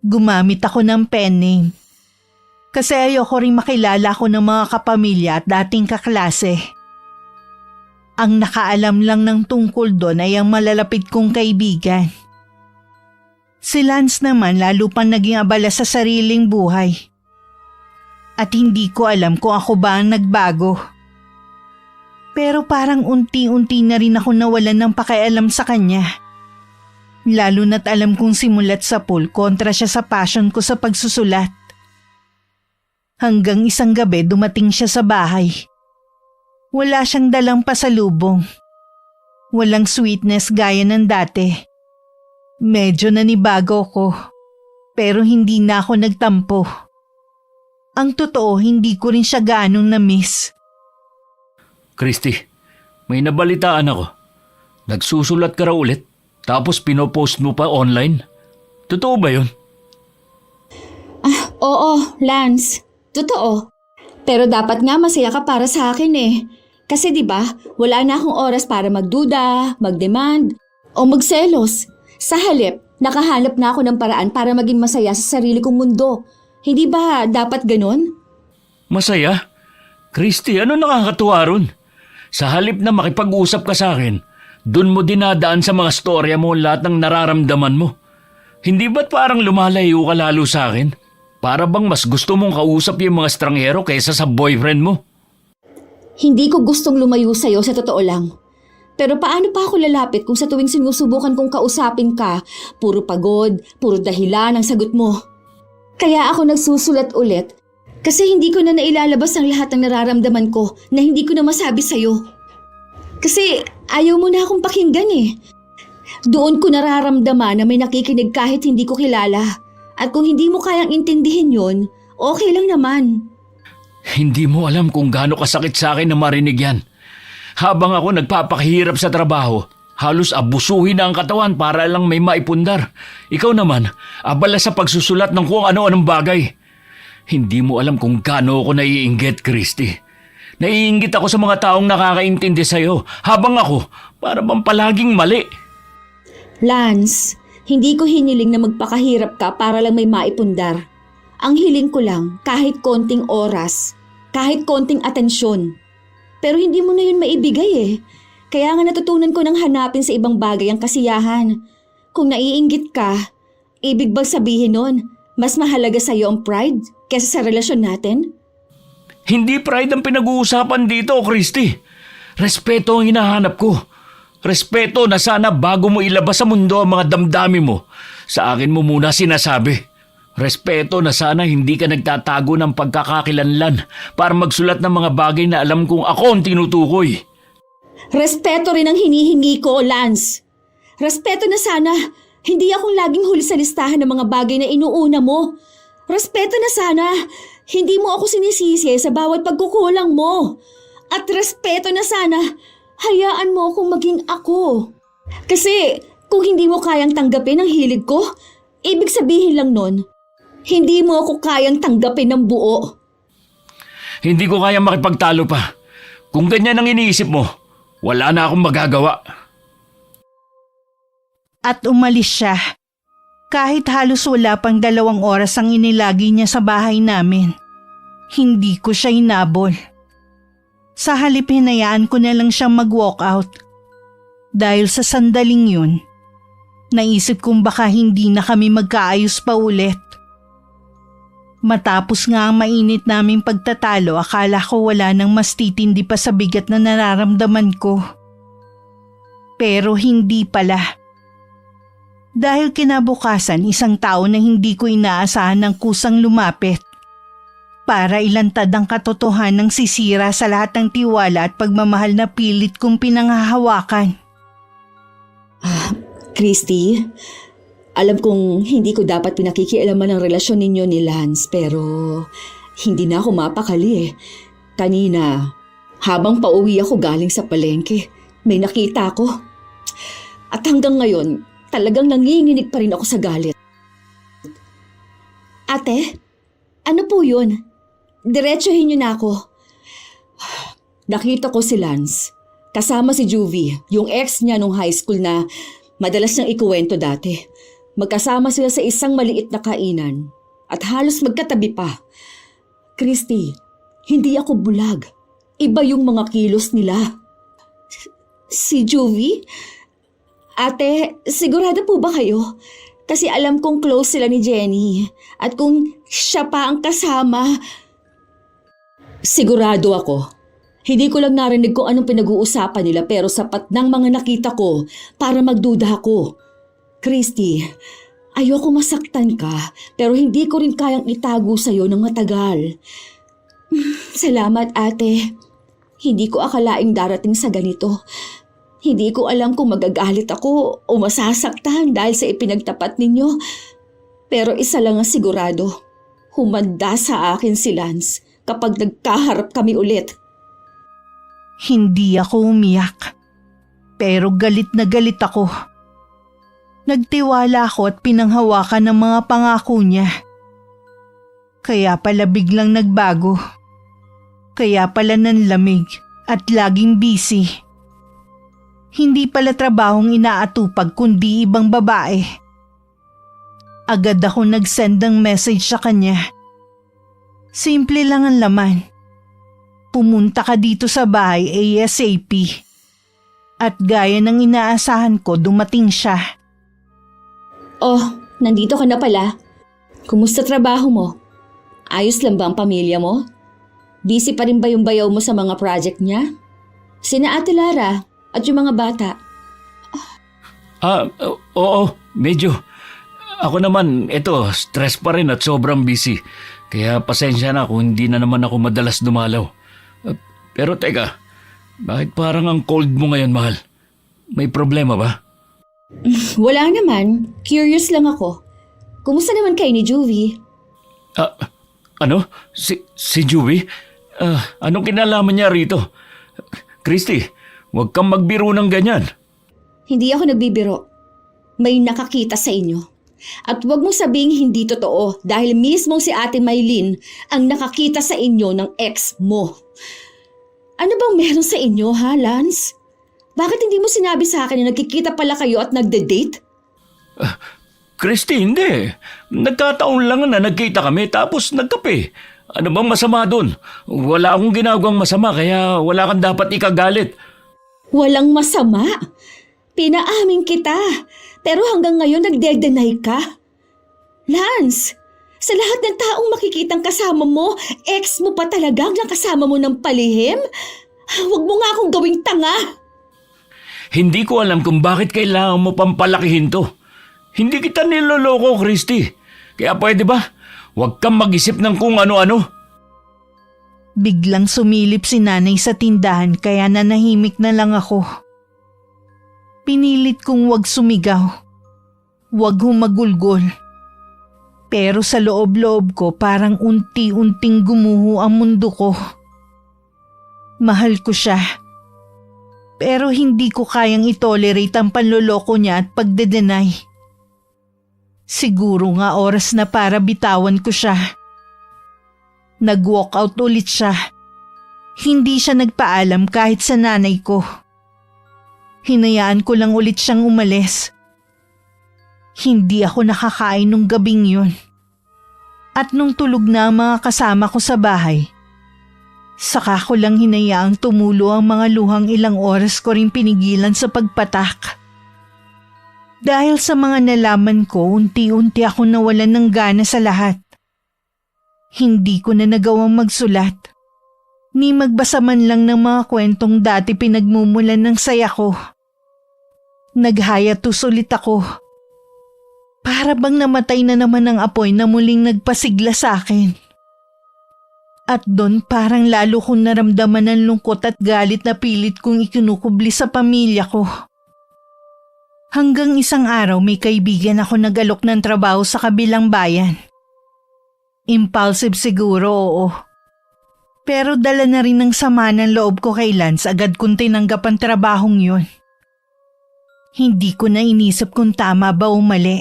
Speaker 1: Gumamit ako ng pen name. Kasi ayoko rin makilala ko ng mga kapamilya at dating kaklase. Ang nakaalam lang ng tungkol doon ay ang malalapit kong kaibigan. Si Lance naman lalo pang naging abala sa sariling buhay. At hindi ko alam kung ako ba ang nagbago. Pero parang unti-unti na rin ako nawalan ng pakialam sa kanya. Lalo na't alam kong simulat sa pool kontra siya sa passion ko sa pagsusulat. Hanggang isang gabi dumating siya sa bahay. Wala siyang dalang pasalubong. Walang sweetness gaya ng dati. Medyo nanibago ko, pero hindi na ako nagtampo. Ang totoo, hindi ko rin siya gaanong na-miss.
Speaker 4: Christy, may nabalitaan ako. Nagsusulat ka raw ulit, tapos pinopost mo pa online. Totoo ba yun?
Speaker 5: Oo, Lance. Totoo. Pero dapat nga masaya ka para sa akin Kasi 'di ba, wala na akong oras para magduda, magdemand, o magselos. Sa halip, nakahanap na ako ng paraan para maging masaya sa sarili kong mundo. Hindi ba dapat ganun?
Speaker 4: Masaya? Christy, ano nakakatuwa ron? Sa halip na makipag-usap ka sa akin, dun mo dinadaan sa mga storya mo lahat ng nararamdaman mo. Hindi ba't parang lumalayo ka lalo sa akin? Para bang mas gusto mong kausap yung mga estranghero kaysa sa boyfriend mo?
Speaker 5: Hindi ko gustong lumayo sa'yo sa totoo lang. Pero paano pa ako lalapit kung sa tuwing sinusubukan kong kausapin ka, puro pagod, puro dahilan ang sagot mo? Kaya ako nagsusulat ulit kasi hindi ko na nailalabas ang lahat ng nararamdaman ko na hindi ko na masabi sa'yo. Kasi ayaw mo na akong pakinggan Doon ko nararamdaman na may nakikinig kahit hindi ko kilala. At kung hindi mo kayang intindihin yon, okay lang naman.
Speaker 4: Hindi mo alam kung gaano kasakit sa akin na marinig yan. Habang ako nagpapakahirap sa trabaho, halos abusuhin na ang katawan para lang may maipundar. Ikaw naman, abala sa pagsusulat ng kung ano-anong bagay. Hindi mo alam kung gaano ako naiinggit, Christy. Naiinggit ako sa mga taong nakakaintindi sa'yo, habang ako, para bang palaging mali.
Speaker 5: Lance, hindi ko hiniling na magpakahirap ka para lang may maipundar. Ang hiling ko lang, kahit konting oras, kahit konting atensyon. Pero hindi mo na yun maibigay eh. Kaya nga natutunan ko nang hanapin sa ibang bagay ang kasiyahan. Kung naiinggit ka, ibig bang sabihin nun, mas mahalaga sa'yo ang pride kesa sa relasyon natin?
Speaker 4: Hindi pride ang pinag-uusapan dito, Christy. Respeto ang hinahanap ko. Respeto na sana bago mo ilabas sa mundo ang mga damdamin mo, sa akin mo muna sinasabi. Respeto na sana hindi ka nagtatago ng pagkakakilanlan para magsulat ng mga bagay na alam kong ako ang tinutukoy.
Speaker 5: Respeto rin ang hinihingi ko, Lance. Respeto na sana hindi akong laging huli sa listahan ng mga bagay na inuuna mo. Respeto na sana hindi mo ako sinisisi sa bawat pagkukulang mo. At respeto na sana hayaan mo akong maging ako. Kasi kung hindi mo kayang tanggapin ang hilig ko, ibig sabihin lang nun, hindi mo ako kayang tanggapin ng buo.
Speaker 4: Hindi ko kayang makipagtalo pa. Kung ganyan ang iniisip mo, wala na akong magagawa.
Speaker 1: At umalis siya. Kahit halos wala pang 2 oras ang inilagi niya sa bahay namin. Hindi ko siya inabol. Sa halip hinayaan ko na lang siyang mag-walk out. Dahil sa sandaling yun, naisip kong baka hindi na kami magkaayos pa ulit. Matapos nga ang mainit naming pagtatalo, akala ko wala nang mas titindi pa sa bigat na nararamdaman ko. Pero hindi pala. Dahil kinabukasan, isang tao na hindi ko inaasahan ng kusang lumapit. Para ilantad ang katotohanan ng sisira sa lahat ng tiwala at pagmamahal na pilit kong pinanghahawakan.
Speaker 5: Christy, alam kong hindi ko dapat pinakikialaman ang relasyon ninyo ni Lance pero hindi na ako mapakali eh. Kanina, habang pauwi ako galing sa palengke, may nakita ako. At hanggang ngayon, talagang nanginginig pa rin ako sa galit. Ate, ano po yun? Diretsuhin niyo na ako. Nakita ko si Lance, kasama si Juvie, yung ex niya nung high school na madalas niyang ikuwento dati. Magkasama sila sa isang maliit na kainan at halos magkatabi pa. Christy, hindi ako bulag. Iba yung mga kilos nila. Si Juvie? Ate, sigurado po ba kayo? Kasi alam kong close sila ni Jenny. At kung siya pa ang kasama, sigurado ako. Hindi ko lang narinig kung anong pinag-uusapan nila pero sapat ng mga nakita ko para magduda ako. Christy, ayoko masaktan ka pero hindi ko rin kayang itago sa'yo ng matagal. Salamat ate. Hindi ko akalaing darating sa ganito. Hindi ko alam kung magagalit ako o masasaktan dahil sa ipinagtapat ninyo. Pero isa lang ang sigurado. Humanda sa akin si Lance kapag nagkaharap kami ulit.
Speaker 1: Hindi ako umiyak. Pero galit na galit ako. Nagtiwala ako at pinanghawakan ng mga pangako niya. Kaya pala biglang nagbago. Kaya pala nanlamig at laging busy. Hindi pala trabahong inaatupag kundi ibang babae. Agad ako nag-send ng message sa kanya. Simple lang ang laman. Pumunta ka dito sa bahay ASAP. At gaya ng inaasahan ko, dumating siya.
Speaker 5: Oh, nandito ka na pala. Kumusta trabaho mo? Ayos lang ba ang pamilya mo? Busy pa rin ba yung bayaw mo sa mga project niya? Sina Ate Lara at yung mga bata?
Speaker 4: Oo, medyo. Ako naman, stress pa rin at sobrang busy. Kaya pasensya na kung hindi na naman ako madalas dumalaw. Pero teka, bakit parang ang cold mo ngayon, mahal? May problema ba?
Speaker 5: Wala naman. Curious lang ako. Kumusta naman kayo ni Juvie?
Speaker 4: Ano? Si Juvie? Anong kinalaman niya rito? Christy, huwag kang magbiro ng ganyan.
Speaker 5: Hindi ako nagbibiro. May nakakita sa inyo. At huwag mong sabing hindi totoo dahil mismong si Ate Maylin ang nakakita sa inyo ng ex mo. Ano bang meron sa inyo, ha, Lance? Bakit hindi mo sinabi sa akin na nagkikita pala kayo at nagde-date?
Speaker 4: Christy, hindi. Nagkataon lang na nagkita kami tapos nagkape. Ano bang masama doon? Wala akong ginagawang masama kaya wala kang dapat ikagalit.
Speaker 5: Walang masama. Pinaamin kita. Pero hanggang ngayon nagde-deny ka. Lance, sa lahat ng taong makikitang kasama mo, ex mo pa talaga ang kasama mo ng palihim? Huwag mo nga akong gawing tanga.
Speaker 4: Hindi ko alam kung bakit kailangan mo pampalakihin to. Hindi kita niloloko, Christy. Kaya pwede ba? Huwag kang mag-isip ng kung ano-ano.
Speaker 1: Biglang sumilip si nanay sa tindahan kaya nanahimik na lang ako. Pinilit kong wag sumigaw. Wag humagulgol. Pero sa loob-loob ko parang unti-unting gumuho ang mundo ko. Mahal ko siya. Pero hindi ko kayang itolerate ang panloloko niya at pagdedenay. Siguro nga oras na para bitawan ko siya. Nag-walk out ulit siya. Hindi siya nagpaalam kahit sa nanay ko. Hinayaan ko lang ulit siyang umalis. Hindi ako nakakain nung gabing yun. At nung tulog na ang mga kasama ko sa bahay, saka ko lang hinayaang tumulo ang mga luhang ilang oras ko rin pinigilan sa pagpatak. Dahil sa mga nalaman ko, unti-unti ako nawalan ng gana sa lahat. Hindi ko na nagawang magsulat, ni magbasa man lang ng mga kwentong dati pinagmumulan ng saya ko. Naghayatus ulit ako. Para bang namatay na naman ang apoy na muling nagpasigla sa akin. At doon parang lalo kong naramdaman ang lungkot at galit na pilit kong ikinukubli sa pamilya ko. Hanggang isang araw may kaibigan ako nag-alok ng trabaho sa kabilang bayan. Impulsive siguro, oo. Pero dala na rin ng sama ng loob ko kay Lance agad kong tinanggap ang trabahong yun. Hindi ko na inisip kung tama ba o mali.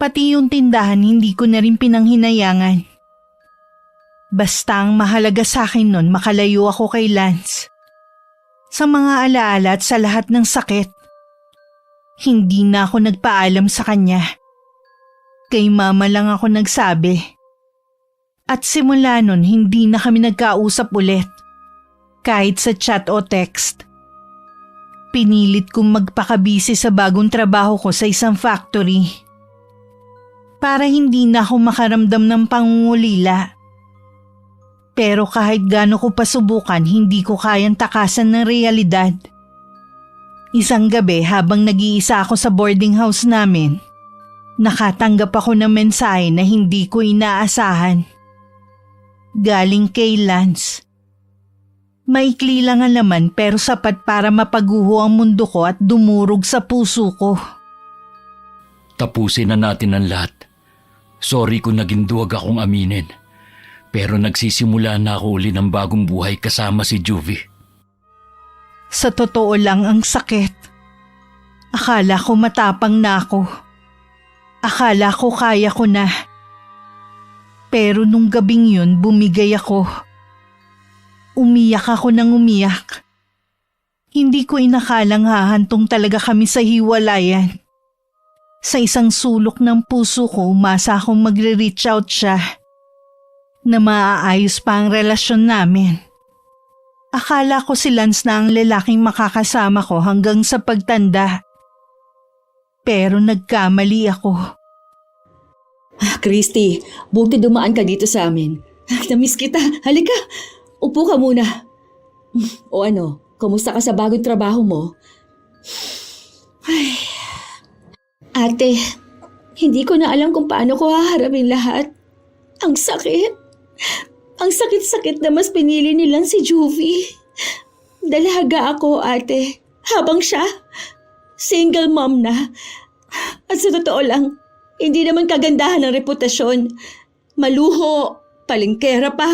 Speaker 1: Pati yung tindahan hindi ko na rin pinanghinayangan. Basta ang mahalaga sa akin nun makalayo ako kay Lance. Sa mga alaala at sa lahat ng sakit. Hindi na ako nagpaalam sa kanya. Kay mama lang ako nagsabi. At simula nun hindi na kami nagkausap ulit. Kahit sa chat o text. Pinilit kong magpakabisi sa bagong trabaho ko sa isang factory. Para hindi na ako makaramdam ng pangungulila. Pero kahit gaano ko pasubukan, hindi ko kayang takasan ng realidad. Isang gabi habang nag-iisa ako sa boarding house namin, nakatanggap ako ng mensahe na hindi ko inaasahan. Galing kay Lance. Maikli lang ang laman pero sapat para mapaguho ang mundo ko at dumurog sa puso ko.
Speaker 4: Tapusin na natin ang lahat. Sorry kung naging duwag akong aminin. Pero nagsisimula na ako uli ng bagong buhay kasama si Juvie.
Speaker 1: Sa totoo lang ang sakit. Akala ko matapang na ako. Akala ko kaya ko na. Pero nung gabing yun bumigay ako. Umiyak ako ng umiyak. Hindi ko inakalang hahantong talaga kami sa hiwalayan. Sa isang sulok ng puso ko umasa akong magre-reach out siya. Na maaayos pa ang relasyon namin. Akala ko si Lance na ang lalaking makakasama ko hanggang sa pagtanda. Pero nagkamali ako.
Speaker 5: Christy, buti dumaan ka dito sa amin. Namiss kita. Halika, upo ka muna. O ano, kumusta ka sa bagong trabaho mo? Ay. Ate, hindi ko na alam kung paano ko haharapin lahat. Ang sakit. Ang sakit-sakit na mas pinili nilang si Juvie. Dalaga ako, ate. Habang siya, single mom na. At sa totoo lang, hindi naman kagandahan ang reputasyon. Maluho, palingkera pa.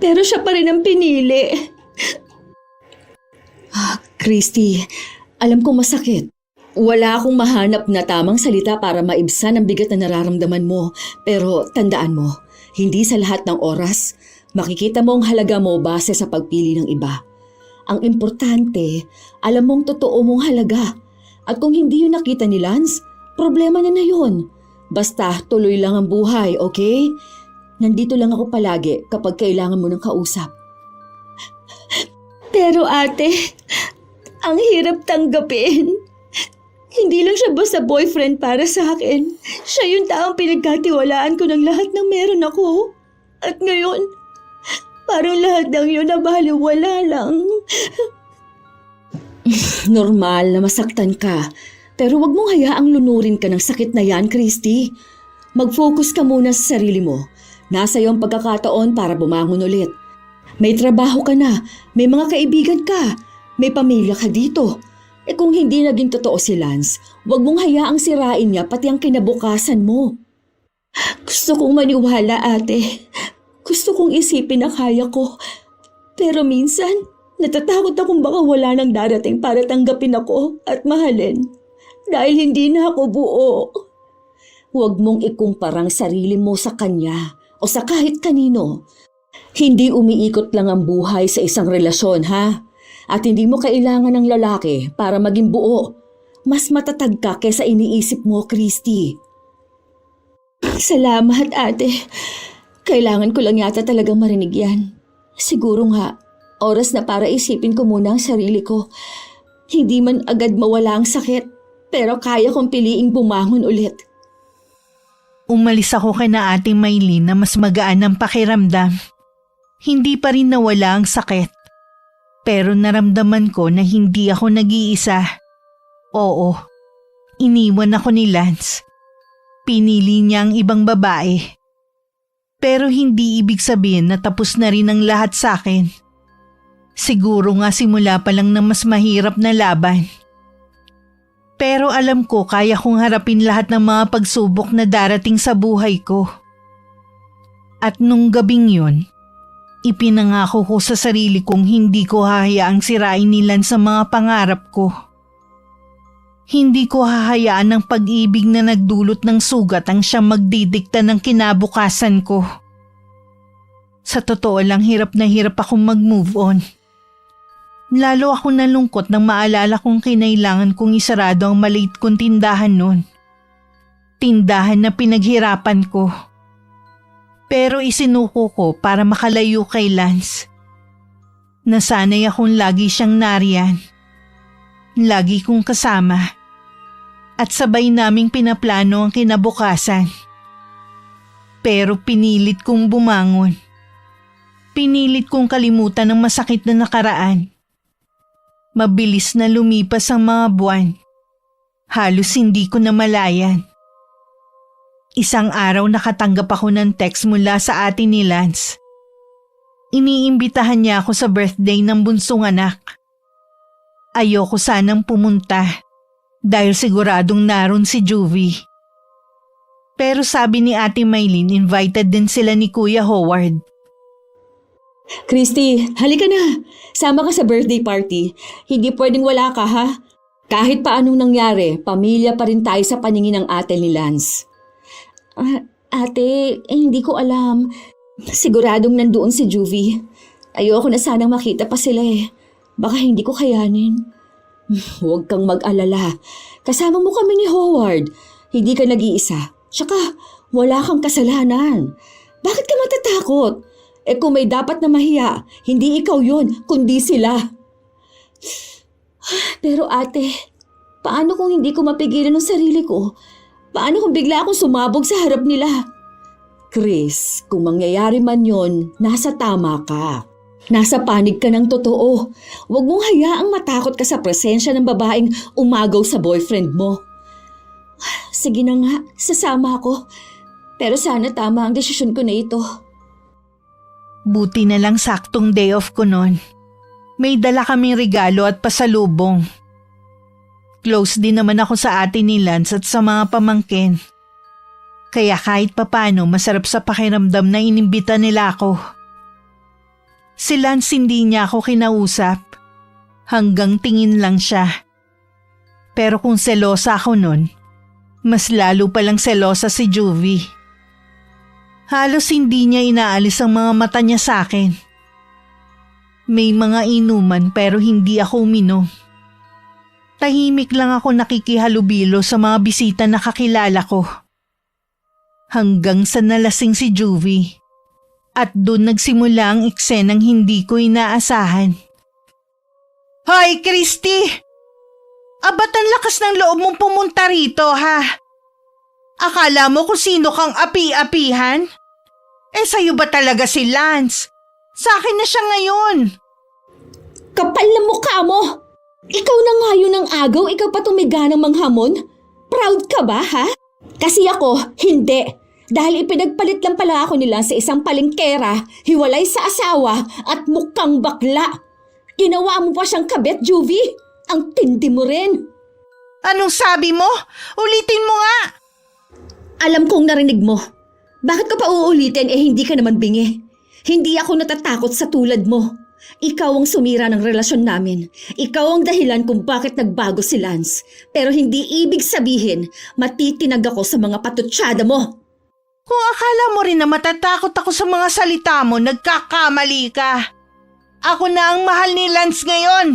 Speaker 5: Pero siya pa rin ang pinili. Christy, alam kong masakit. Wala akong mahanap na tamang salita para maibsan ang bigat na nararamdaman mo. Pero tandaan mo, hindi sa lahat ng oras, makikita mo ang halaga mo base sa pagpili ng iba. Ang importante, alam mong totoo mong halaga. At kung hindi yun nakita ni Lance, problema na yun. Basta tuloy lang ang buhay, okay? Nandito lang ako palagi kapag kailangan mo ng kausap. Pero ate, ang hirap tanggapin. Hindi lang siya basta boyfriend para sa akin. Siya yung taong pinagkatiwalaan ko ng lahat ng meron ako. At ngayon, parang lahat ng yun nabaliwala lang. Normal na masaktan ka. Pero wag mong hayaang lunurin ka ng sakit na yan, Christy. Mag-focus ka muna sa sarili mo. Nasa iyo ang pagkakataon para bumangon ulit. May trabaho ka na, may mga kaibigan ka, may pamilya ka dito. Kung hindi naging totoo si Lance, wag mong hayaang sirain niya pati ang kinabukasan mo. Gusto kong maniwala, ate. Gusto kong isipin na kaya ko. Pero minsan, natatakot akong baka wala nang darating para tanggapin ako at mahalin. Dahil hindi na ako buo. Huwag mong ikumpara ang sarili mo sa kanya o sa kahit kanino. Hindi umiikot lang ang buhay sa isang relasyon, ha? At hindi mo kailangan ng lalaki para maging buo. Mas matatag ka kesa iniisip mo, Christy. Salamat, ate. Kailangan ko lang yata talagang marinig yan. Siguro nga, oras na para isipin ko muna ang sarili ko. Hindi man agad mawala ang sakit, pero kaya kong piliing bumangon ulit.
Speaker 1: Umalis ako kay na Ate Maylin na mas magaan ang pakiramdam. Hindi pa rin nawala ang sakit. Pero naramdaman ko na hindi ako nag-iisa. Oo, iniwan ako ni Lance. Pinili niya ang ibang babae. Pero hindi ibig sabihin na tapos na rin ang lahat sa akin. Siguro nga simula pa lang ng mas mahirap na laban. Pero alam ko kaya kong harapin lahat ng mga pagsubok na darating sa buhay ko. At nung gabing yun, ipinangako ko sa sarili kong hindi ko hahayaang sirain ni Lance sa mga pangarap ko. Hindi ko hahayaan ng pag-ibig na nagdulot ng sugat ang siyang magdidikta ng kinabukasan ko. Sa totoo lang hirap na hirap akong mag-move on. Lalo ako nalungkot nang maalala kong kinailangan kong isarado ang maliit kong tindahan noon. Tindahan na pinaghirapan ko. Pero isinuko ko para makalayo kay Lance. Nasanay akong lagi siyang nariyan. Lagi kong kasama. At sabay naming pinaplano ang kinabukasan. Pero pinilit kong bumangon. Pinilit kong kalimutan ang masakit na nakaraan. Mabilis na lumipas ang mga buwan. Halos hindi ko na malayan. Isang araw nakatanggap ako ng text mula sa ate ni Lance. Iniimbitahan niya ako sa birthday ng bunsong anak. Ayoko sanang pumunta dahil siguradong naroon si Juvie. Pero sabi ni Ate Maylin, invited din sila ni Kuya Howard.
Speaker 5: Christy, halika na. Sama ka sa birthday party. Hindi pwedeng wala ka, ha? Kahit pa anong nangyari, pamilya pa rin tayo sa paningin ng ate ni Lance. Ate, hindi ko alam. Siguradong nandoon si Juvie. Ayoko na sanang makita pa sila eh. Baka hindi ko kayanin. Huwag kang mag-alala. Kasama mo kami ni Howard. Hindi ka nag-iisa. Tsaka, wala kang kasalanan. Bakit ka matatakot? Kung may dapat na mahiya, hindi ikaw yun, kundi sila. Pero ate, paano kung hindi ko mapigilan ang sarili ko? Paano kung bigla akong sumabog sa harap nila? Chris, kung mangyayari man yon, nasa tama ka. Nasa panig ka ng totoo. Huwag mong hayaang matakot ka sa presensya ng babaeng umagaw sa boyfriend mo. Sige na nga, sasama ako. Pero sana tama ang desisyon ko na ito.
Speaker 1: Buti na lang saktong day off ko noon. May dala kaming regalo at pasalubong. Close din naman ako sa ate ni Lance at sa mga pamangkin. Kaya kahit papano masarap sa pakiramdam na inimbita nila ako. Si Lance hindi niya ako kinausap. Hanggang tingin lang siya. Pero kung selosa ako nun, mas lalo palang selosa si Juvie. Halos hindi niya inaalis ang mga mata niya sa akin. May mga inuman pero hindi ako uminom. Tahimik lang ako nakikihalubilo sa mga bisita na kakilala ko. Hanggang sa nalasing si Juvie. At doon nagsimula ang eksenang hindi ko inaasahan. Hoy, Christy! Abat ang lakas ng loob mong pumunta rito, ha? Akala mo kung sino kang api-apihan? Sa'yo ba talaga si Lance? Sa akin na siya ngayon.
Speaker 5: Kapal na mukha mo! Ikaw na nga yun ang agaw, ikaw pa tumiga ng manghamon? Proud ka ba, ha? Kasi ako, hindi. Dahil ipinagpalit lang pala ako nila sa isang palengkera, hiwalay sa asawa at mukhang bakla. Ginawa mo pa siyang kabet, Juvie. Ang tindi mo rin.
Speaker 1: Anong sabi mo? Ulitin mo nga.
Speaker 5: Alam kong narinig mo. Bakit ka pa uulitin hindi ka naman bingi? Hindi ako natatakot sa tulad mo. Ikaw ang sumira ng relasyon namin. Ikaw ang dahilan kung bakit nagbago si Lance. Pero hindi ibig sabihin matitinag ako sa mga patutsyada mo.
Speaker 1: Kung akala mo rin na matatakot ako sa mga salita mo, nagkakamali ka. Ako na ang mahal ni Lance ngayon.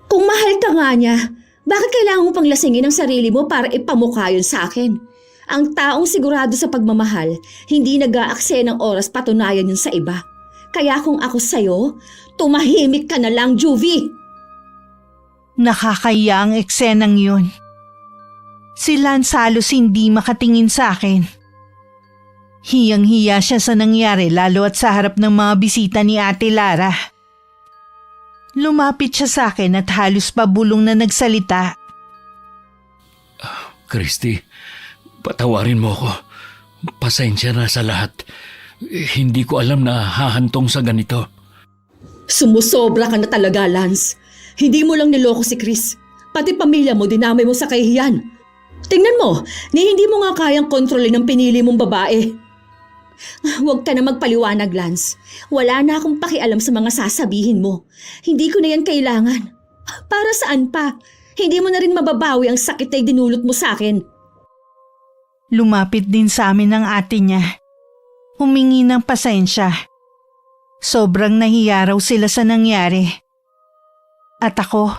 Speaker 5: Kung mahal ka nga niya, bakit kailangan mo pang lasingin ang sarili mo para ipamukha yun sa akin? Ang taong sigurado sa pagmamahal, hindi nag-aaksaya ng oras patunayan yun sa iba. Kaya kung ako sa'yo, tumahimik ka na lang, Juvie.
Speaker 1: Nakakaya ang eksenang yun. Si Lance halos hindi makatingin sa akin. Hiyang-hiya siya sa nangyari lalo at sa harap ng mga bisita ni Ate Lara. Lumapit siya sa akin at halos pabulong na nagsalita.
Speaker 4: Christy, patawarin mo ako. Pasensya na sa lahat. Hindi ko alam na hahantong sa ganito.
Speaker 5: Sumusobra ka na talaga, Lance. Hindi mo lang niloko si Chris. Pati pamilya mo, dinamay mo sa kahihiyan. Tingnan mo, hindi mo nga kayang kontrolin ang pinili mong babae. Huwag ka na magpaliwanag, Lance. Wala na akong pakialam sa mga sasabihin mo. Hindi ko na yan kailangan. Para saan pa? Hindi mo na rin mababawi ang sakit na dinulot mo sa akin.
Speaker 1: Lumapit din sa amin ang ate niya. Humingi ng pasensya. Sobrang nahiya raw sila sa nangyari. At ako,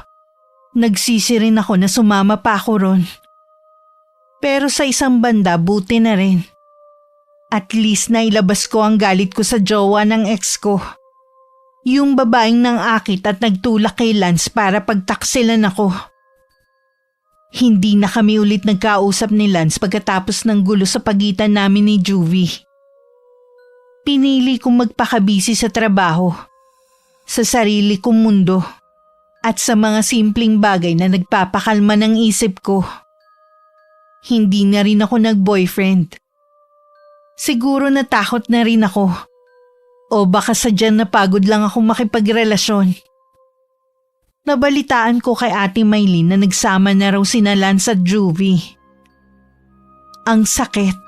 Speaker 1: nagsisi rin ako na sumama pa ako ron. Pero sa isang banda, buti na rin. At least nailabas ko ang galit ko sa jowa ng ex ko. Yung babaeng nang akit at nagtulak kay Lance para pagtaksilan ako. Hindi na kami ulit nagkausap ni Lance pagkatapos ng gulo sa pagitan namin ni Juvie. Pinili kong magpakabisi sa trabaho, sa sarili kong mundo, at sa mga simpleng bagay na nagpapakalma ng isip ko. Hindi na rin ako nag-boyfriend. Siguro natakot na rin ako. O baka sadyang napagod lang ako makipagrelasyon. Nabalitaan ko kay Ate Maylin na nagsama na raw sina Lance at Juvie. Ang sakit.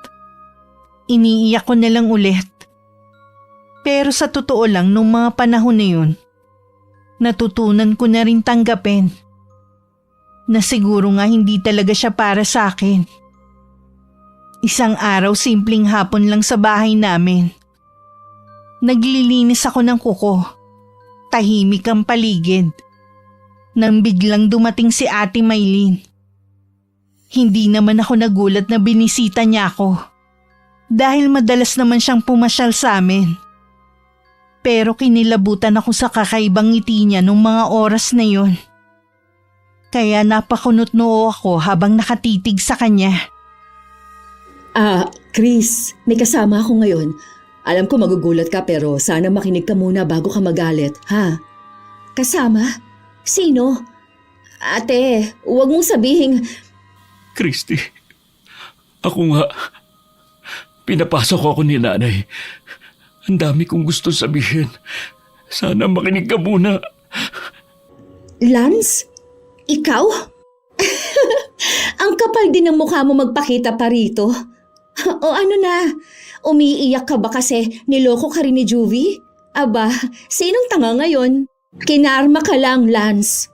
Speaker 1: Iniiyak ko na lang ulit. Pero sa totoo lang nung mga panahon na yun, natutunan ko na rin tanggapin na siguro nga hindi talaga siya para sa akin. Isang araw simpleng hapon lang sa bahay namin. Naglilinis ako ng kuko. Tahimik ang paligid. Nang biglang dumating si Ate Maylin. Hindi naman ako nagulat na binisita niya ako. Dahil madalas naman siyang pumasyal sa amin. Pero kinilabutan ako sa kakaibang ngiti niya nung mga oras na yon. Kaya napakunot noo ako habang nakatitig sa kanya.
Speaker 5: Chris, may kasama ako ngayon. Alam ko magugulat ka pero sana makinig ka muna bago ka magalit, ha? Kasama? Sino? Ate, huwag mong sabihin...
Speaker 4: Christy, ako nga. Pinapasok ako ni nanay. Ang dami kong gusto sabihin. Sana makinig ka muna.
Speaker 5: Lance? Ikaw? Ang kapal din ng mukha mo magpakita pa rito. O ano na? Umiiyak ka ba kasi niloko ka rin ni Juvie? Aba, sinong tanga ngayon? Kinarma ka lang, Lance.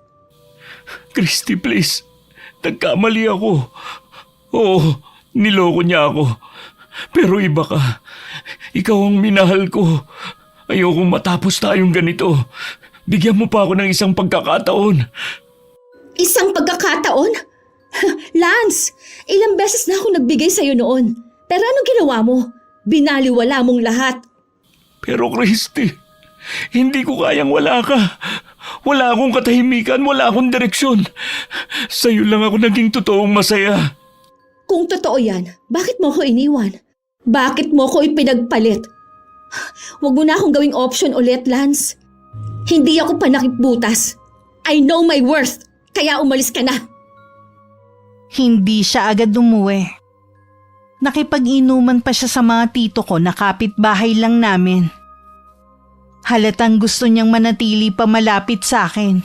Speaker 4: Christy, please. Nagkamali ako. Oo, niloko niya ako. Pero iba ka. Ikaw ang minahal ko. Ayokong matapos tayong ganito. Bigyan mo pa ako ng isang pagkakataon.
Speaker 5: Isang pagkakataon? Lance, ilang beses na ako nagbigay sa'yo noon. Pero anong ginawa mo? Binaliwala mong lahat.
Speaker 4: Pero Christy, hindi ko kayang wala ka. Wala akong katahimikan, wala akong direksyon. Sa'yo lang ako naging totoong masaya.
Speaker 5: Kung totoo yan, bakit mo ko iniwan? Bakit mo ko ipinagpalit? Huwag mo na akong gawing option ulit, Lance. Hindi ako panakipbutas. I know my worth, kaya umalis ka na.
Speaker 1: Hindi siya agad umuwi. Nakipag-inuman pa siya sa mga tito ko na kapitbahay lang namin. Halatang gusto niyang manatili pa malapit sa akin.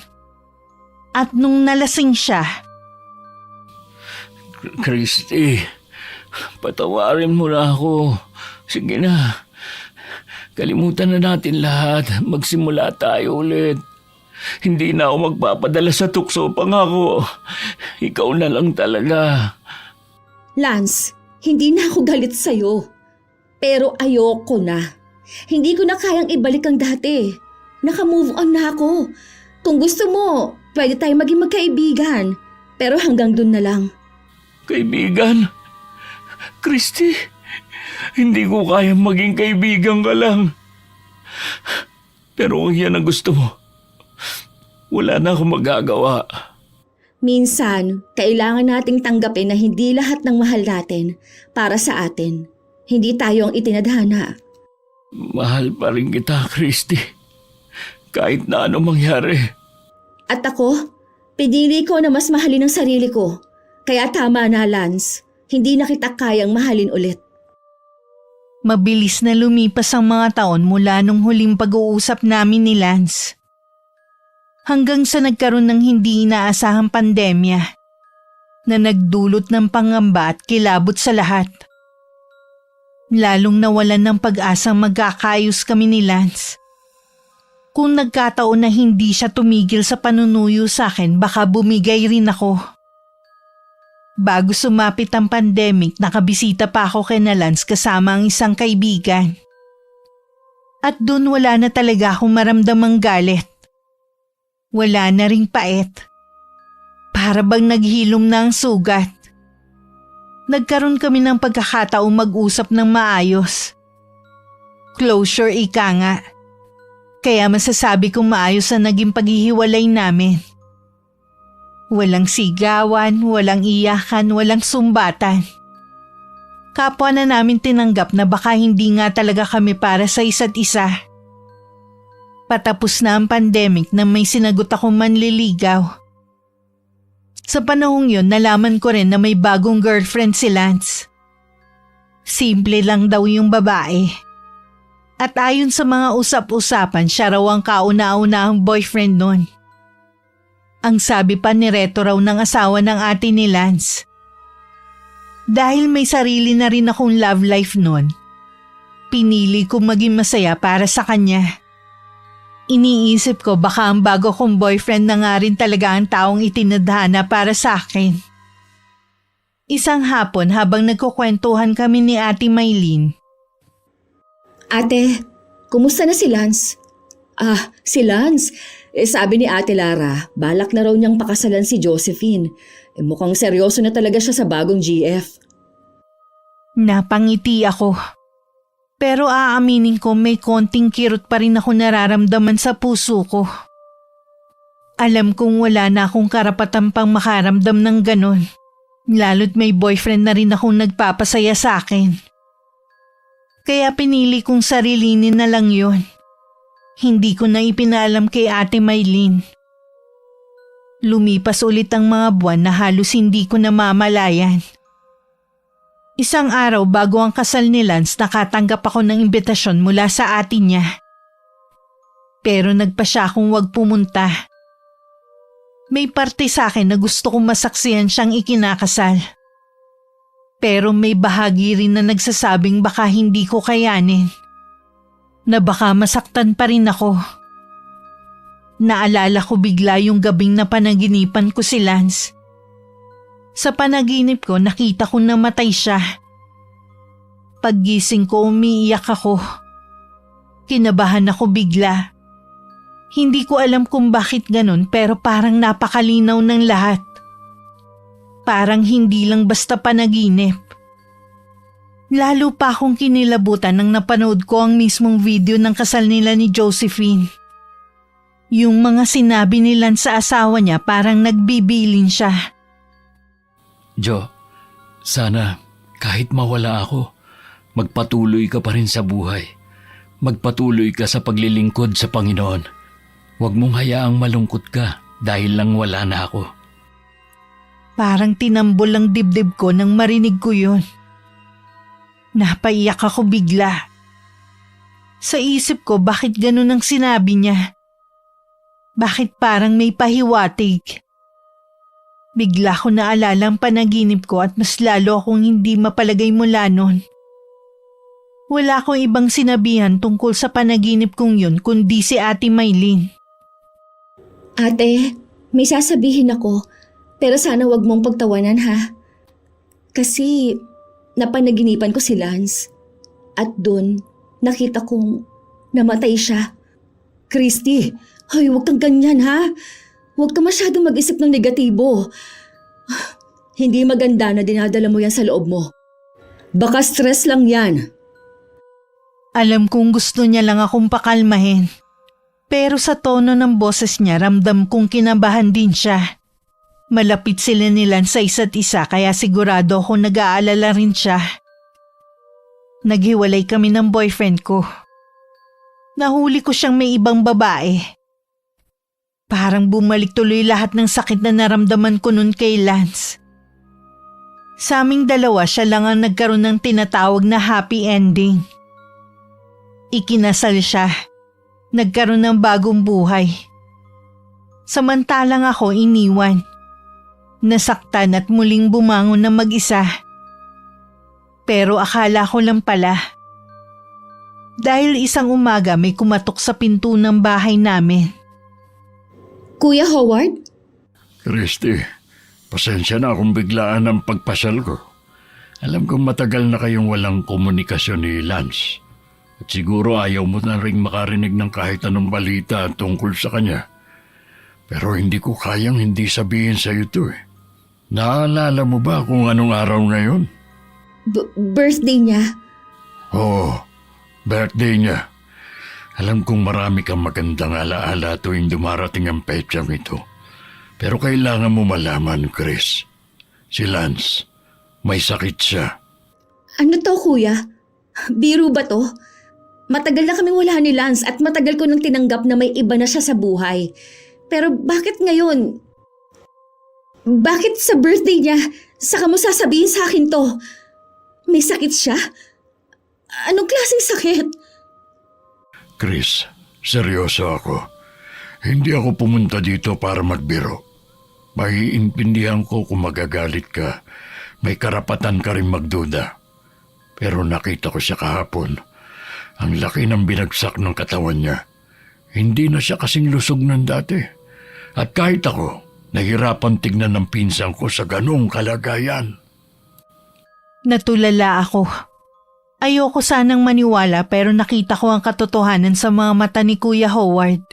Speaker 1: At nung nalasing siya,
Speaker 4: Christy, patawarin mo na ako. Sige na. Kalimutan na natin lahat. Magsimula tayo ulit. Hindi na ako magpapadala sa tukso, pangako. Ikaw na lang talaga.
Speaker 5: Lance, hindi na ako galit sa'yo. Pero ayoko na. Hindi ko na kayang ibalik ang dati. Naka-move on na ako. Kung gusto mo, pwede tayo maging magkaibigan. Pero hanggang dun na lang.
Speaker 4: Kaibigan? Christy, hindi ko kayang maging kaibigan ka lang. Pero kung yan ang gusto mo, wala na akong magagawa.
Speaker 5: Minsan, kailangan nating tanggapin na hindi lahat ng mahal natin para sa atin. Hindi tayo ang itinadhana.
Speaker 4: Mahal pa rin kita, Christy. Kahit na ano mangyari.
Speaker 5: At ako, pinili ko na mas mahalin ang sarili ko. Kaya tama na, Lance. Hindi na kita kayang mahalin ulit.
Speaker 1: mabilis na lumipas ang mga taon mula nung huling pag-uusap namin ni Lance. Hanggang sa nagkaroon ng hindi inaasahang pandemya na nagdulot ng pangamba at kilabot sa lahat. Lalong nawalan ng pag-asang magkakayos kami ni Lance. Kung nagkataon na hindi siya tumigil sa panunuyo sa akin, baka bumigay rin ako. Bago sumapit ang pandemic, nakabisita pa ako kay Lance kasama ang isang kaibigan. At doon wala na talaga akong maramdamang galit. Wala na ring pait. Para bang naghilom na ang sugat. Nagkaroon kami ng pagkakataong mag-usap ng maayos. Closure ika nga. Kaya masasabi kong maayos na naging paghihiwalay namin. Walang sigawan, walang iyakan, walang sumbatan. Kapwa na namin tinanggap na baka hindi nga talaga kami para sa isa't isa. Patapos na ang pandemic na may sinagot akong manliligaw. Sa panahong yun, nalaman ko rin na may bagong girlfriend si Lance. Simple lang daw yung babae. At ayon sa mga usap-usapan, siya raw ang kauna-unahang boyfriend nun. Ang sabi pa ni Reto raw ng asawa ng ate ni Lance. Dahil may sarili na rin akong love life nun, pinili kong maging masaya para sa kanya. Iniisip ko baka ang bago kong boyfriend na nga rin talaga ang taong itinadhana para sa akin. Isang hapon habang nagkukwentuhan kami ni Ate Maylene.
Speaker 5: Ate, kumusta na si Lance? Si Lance. Sabi ni Ate Lara, balak na raw niyang pakasalan si Josephine. Mukhang seryoso na talaga siya sa bagong GF.
Speaker 1: Napangiti ako. Pero aaminin ko may konting kirot pa rin ako nararamdaman sa puso ko. Alam kong wala na akong karapatan pang makaramdam ng ganon. Lalo't may boyfriend na rin akong nagpapasaya sa akin. Kaya pinili kong sarilinin na lang yon. Hindi ko na ipinalam kay Ate Maylene. Lumipas ulit ang mga buwan na halos hindi ko namamalayan. Isang araw bago ang kasal ni Lance, nakatanggap ako ng imbitasyon mula sa ate niya. Pero nagpa siya akong huwag pumunta. May parte sa akin na gusto kong masaksihan siyang ikinakasal. Pero may bahagi rin na nagsasabing baka hindi ko kayanin. na baka masaktan pa rin ako. Naalala ko bigla yung gabing na panaginipan ko si Lance. Sa panaginip ko nakita ko namatay siya. Paggising ko umiiyak ako. Kinabahan ako bigla. Hindi ko alam kung bakit ganun pero parang napakalinaw ng lahat. Parang hindi lang basta panaginip. Lalo pa akong kinilabutan nang napanood ko ang mismong video ng kasal nila ni Josephine. Yung mga sinabi ni Lance sa asawa niya parang nagbibilin siya.
Speaker 4: Jo, sana kahit mawala ako, magpatuloy ka pa rin sa buhay. Magpatuloy ka sa paglilingkod sa Panginoon. Huwag mong hayaang malungkot ka dahil lang wala na ako.
Speaker 1: Parang tinambol ang dibdib ko nang marinig ko yun. Napaiyak ako bigla. Sa isip ko bakit ganun ang sinabi niya? Bakit parang may pahiwatig? Bigla ko naalala ang panaginip ko at mas lalo akong hindi mapalagay mula nun. Wala akong ibang sinabihan tungkol sa panaginip kong yun kundi si Ate Maylin.
Speaker 5: Ate, may sasabihin ako, pero sana wag mong pagtawanan ha. Kasi napanaginipan ko si Lance at doon nakita kong namatay siya. Christy, ay wag kang ganyan ha. Huwag ka masyadong mag-isip ng negatibo. Hindi maganda na dinadala mo yan sa loob mo. Baka stress lang yan.
Speaker 1: Alam kong gusto niya lang akong pakalmahin. Pero sa tono ng boses niya ramdam kong kinabahan din siya. Malapit sila nila sa isa't isa kaya sigurado ako nag-aalala rin siya. Naghiwalay kami ng boyfriend ko. Nahuli ko siyang may ibang babae. Parang bumalik tuloy lahat ng sakit na naramdaman ko nun kay Lance. Sa aming dalawa siya lang ang nagkaroon ng tinatawag na happy ending. Ikinasal siya. Nagkaroon ng bagong buhay. Samantalang ako iniwan. Nasaktan at muling bumangon na mag-isa. Pero akala ko lang pala. Dahil isang umaga may kumatok sa pinto ng bahay namin.
Speaker 5: Kuya Howard?
Speaker 3: Christy, pasensya na kung biglaan ang pagpasal ko. Alam kong matagal na kayong walang komunikasyon ni Lance. At siguro ayaw mo na rin makarinig ng kahit anong balita tungkol sa kanya. Pero hindi ko kayang hindi sabihin sa iyo ito eh. Naalala mo ba kung anong araw ngayon?
Speaker 5: Birthday niya?
Speaker 3: Oo, birthday niya. Alam kong marami kang magandang alaala tuwing dumarating ang petsang ito. Pero kailangan mo malaman, Chris. Si Lance, may sakit siya.
Speaker 5: Ano to kuya? Biro ba to? Matagal na kami wala ni Lance at matagal ko nang tinanggap na may iba na siya sa buhay. Pero bakit ngayon? Bakit sa birthday niya, saka mo sasabihin sa akin to? May sakit siya? Anong klaseng sakit?
Speaker 3: Chris, seryoso ako. Hindi ako pumunta dito para magbiro. Maiintindihan ko kung magagalit ka. May karapatan ka rin magduda. Pero nakita ko siya kahapon. Ang laki ng binagsak ng katawan niya. Hindi na siya kasing lusog ng dati. At kahit ako, nahirapan tignan ng pinsan ko sa ganong kalagayan.
Speaker 1: Natulala ako. Ayoko sanang maniwala pero nakita ko ang katotohanan sa mga mata ni Kuya Howard.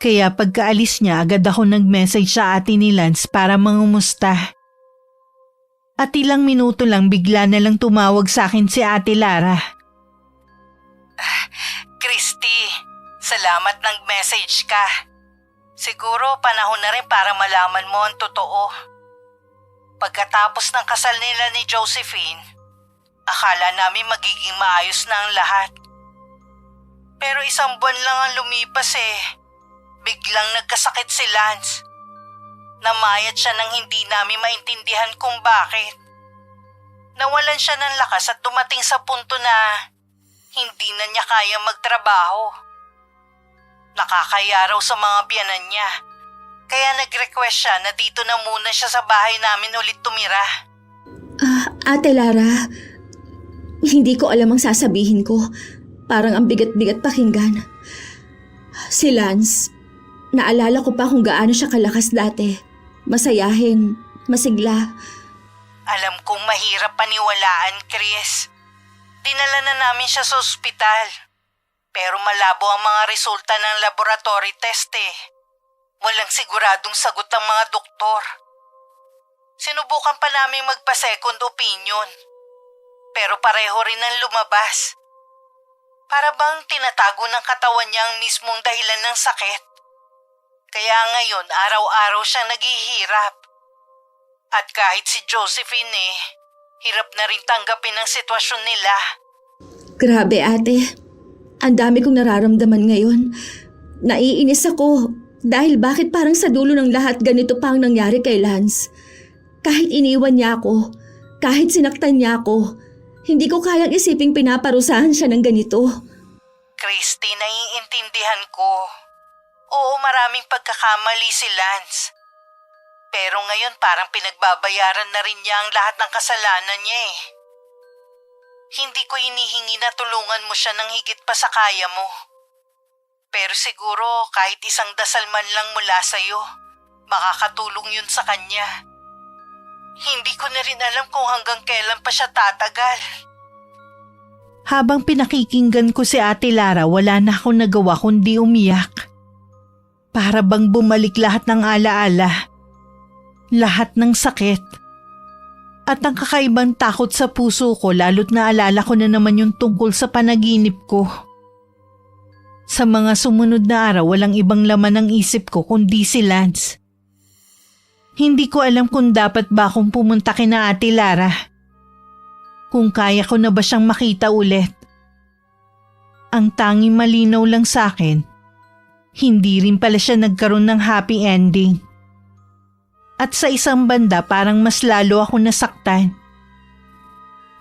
Speaker 1: Kaya pagkaalis niya agad ako nag-message sa ate ni Lance para mangumusta. At ilang minuto lang bigla na lang tumawag sa akin si Ate Lara. Christy, salamat nag-message ka. Siguro panahon na rin para malaman mo ang totoo. Pagkatapos ng kasal nila ni Josephine, akala namin magiging maayos na ang lahat. Pero isang buwan lang ang lumipas eh. Biglang nagkasakit si Lance. Namayat siya nang hindi namin maintindihan kung bakit. Nawalan siya ng lakas at dumating sa punto na hindi na niya kaya magtrabaho. Nakakaya raw sa mga biyanan niya. Kaya nag-request siya na dito na muna siya sa bahay namin ulit tumira.
Speaker 5: Ate Lara, hindi ko alam ang sasabihin ko. Parang ang bigat-bigat pakinggan. Si Lance, naalala ko pa kung gaano siya kalakas dati. Masayahin, masigla.
Speaker 1: Alam kong mahirap paniwalaan, Chris. Dinala na namin siya sa ospital. Pero malabo ang mga resulta ng laboratory test eh. Walang siguradong sagot ang mga doktor. Sinubukan pa namin magpa-second opinion. Pero pareho rin ang lumabas. Para bang tinatago ng katawan niya ang mismong dahilan ng sakit. Kaya ngayon araw-araw siyang naghihirap. At kahit si Josephine hirap na rin tanggapin ang sitwasyon nila.
Speaker 5: Grabe ate, ang dami kong nararamdaman ngayon. Naiinis ako dahil bakit parang sa dulo ng lahat ganito pa ang nangyari kay Lance. Kahit iniwan niya ako, kahit sinaktan niya ako, hindi ko kayang isiping pinaparusahan siya ng ganito.
Speaker 1: Christy, naiintindihan ko. Oo, maraming pagkakamali si Lance. Pero ngayon parang pinagbabayaran na rin niya ang lahat ng kasalanan niya eh. Hindi ko hinihingi na tulungan mo siya ng higit pa sa kaya mo. Pero siguro kahit isang dasal man lang mula sa'yo, makakatulong yun sa kanya. Hindi ko na rin alam kung hanggang kailan pa siya tatagal. Habang pinakikinggan ko si Ate Lara, wala na akong nagawa kundi umiyak. Para bang bumalik lahat ng alaala. Lahat ng sakit. At ang kakaibang takot sa puso ko lalo't naalala ko na naman yung tungkol sa panaginip ko. Sa mga sumunod na araw, walang ibang laman ng isip ko kundi si Lance. Hindi ko alam kung dapat ba akong pumunta kina Ate Lara. Kung kaya ko na ba siyang makita ulit. Ang tanging malinaw lang sa akin, hindi rin pala siya nagkaroon ng happy ending. At sa isang banda parang mas lalo ako nasaktan.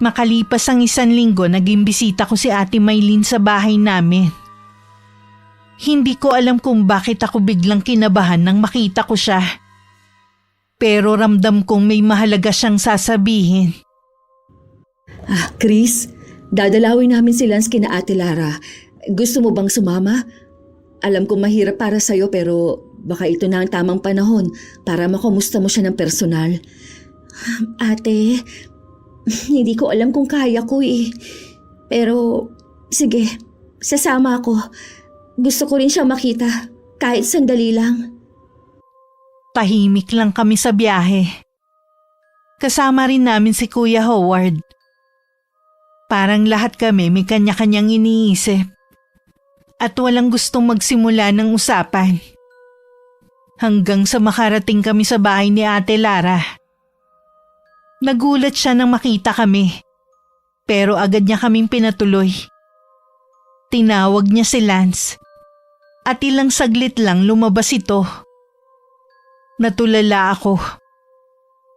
Speaker 1: Makalipas ang 1 linggo, naging bisita ko si Ate Maylene sa bahay namin. Hindi ko alam kung bakit ako biglang kinabahan nang makita ko siya. Pero ramdam kong may mahalaga siyang sasabihin.
Speaker 5: Chris, dadalawin namin si Lance kina Ate Lara. Gusto mo bang sumama? Alam kong mahirap para sa'yo pero baka ito na ang tamang panahon para makumusta mo siya ng personal. Ate, hindi ko alam kung kaya ko eh. Pero sige, sasama ako. Gusto ko rin siya makita kahit sandali lang.
Speaker 1: Tahimik lang kami sa biyahe. Kasama rin namin si Kuya Howard. Parang lahat kami may kanya-kanyang iniisip. At walang gustong magsimula ng usapan. Hanggang sa makarating kami sa bahay ni Ate Lara. Nagulat siya nang makita kami. Pero agad niya kaming pinatuloy. Tinawag niya si Lance. At ilang saglit lang lumabas ito. Natulala ako.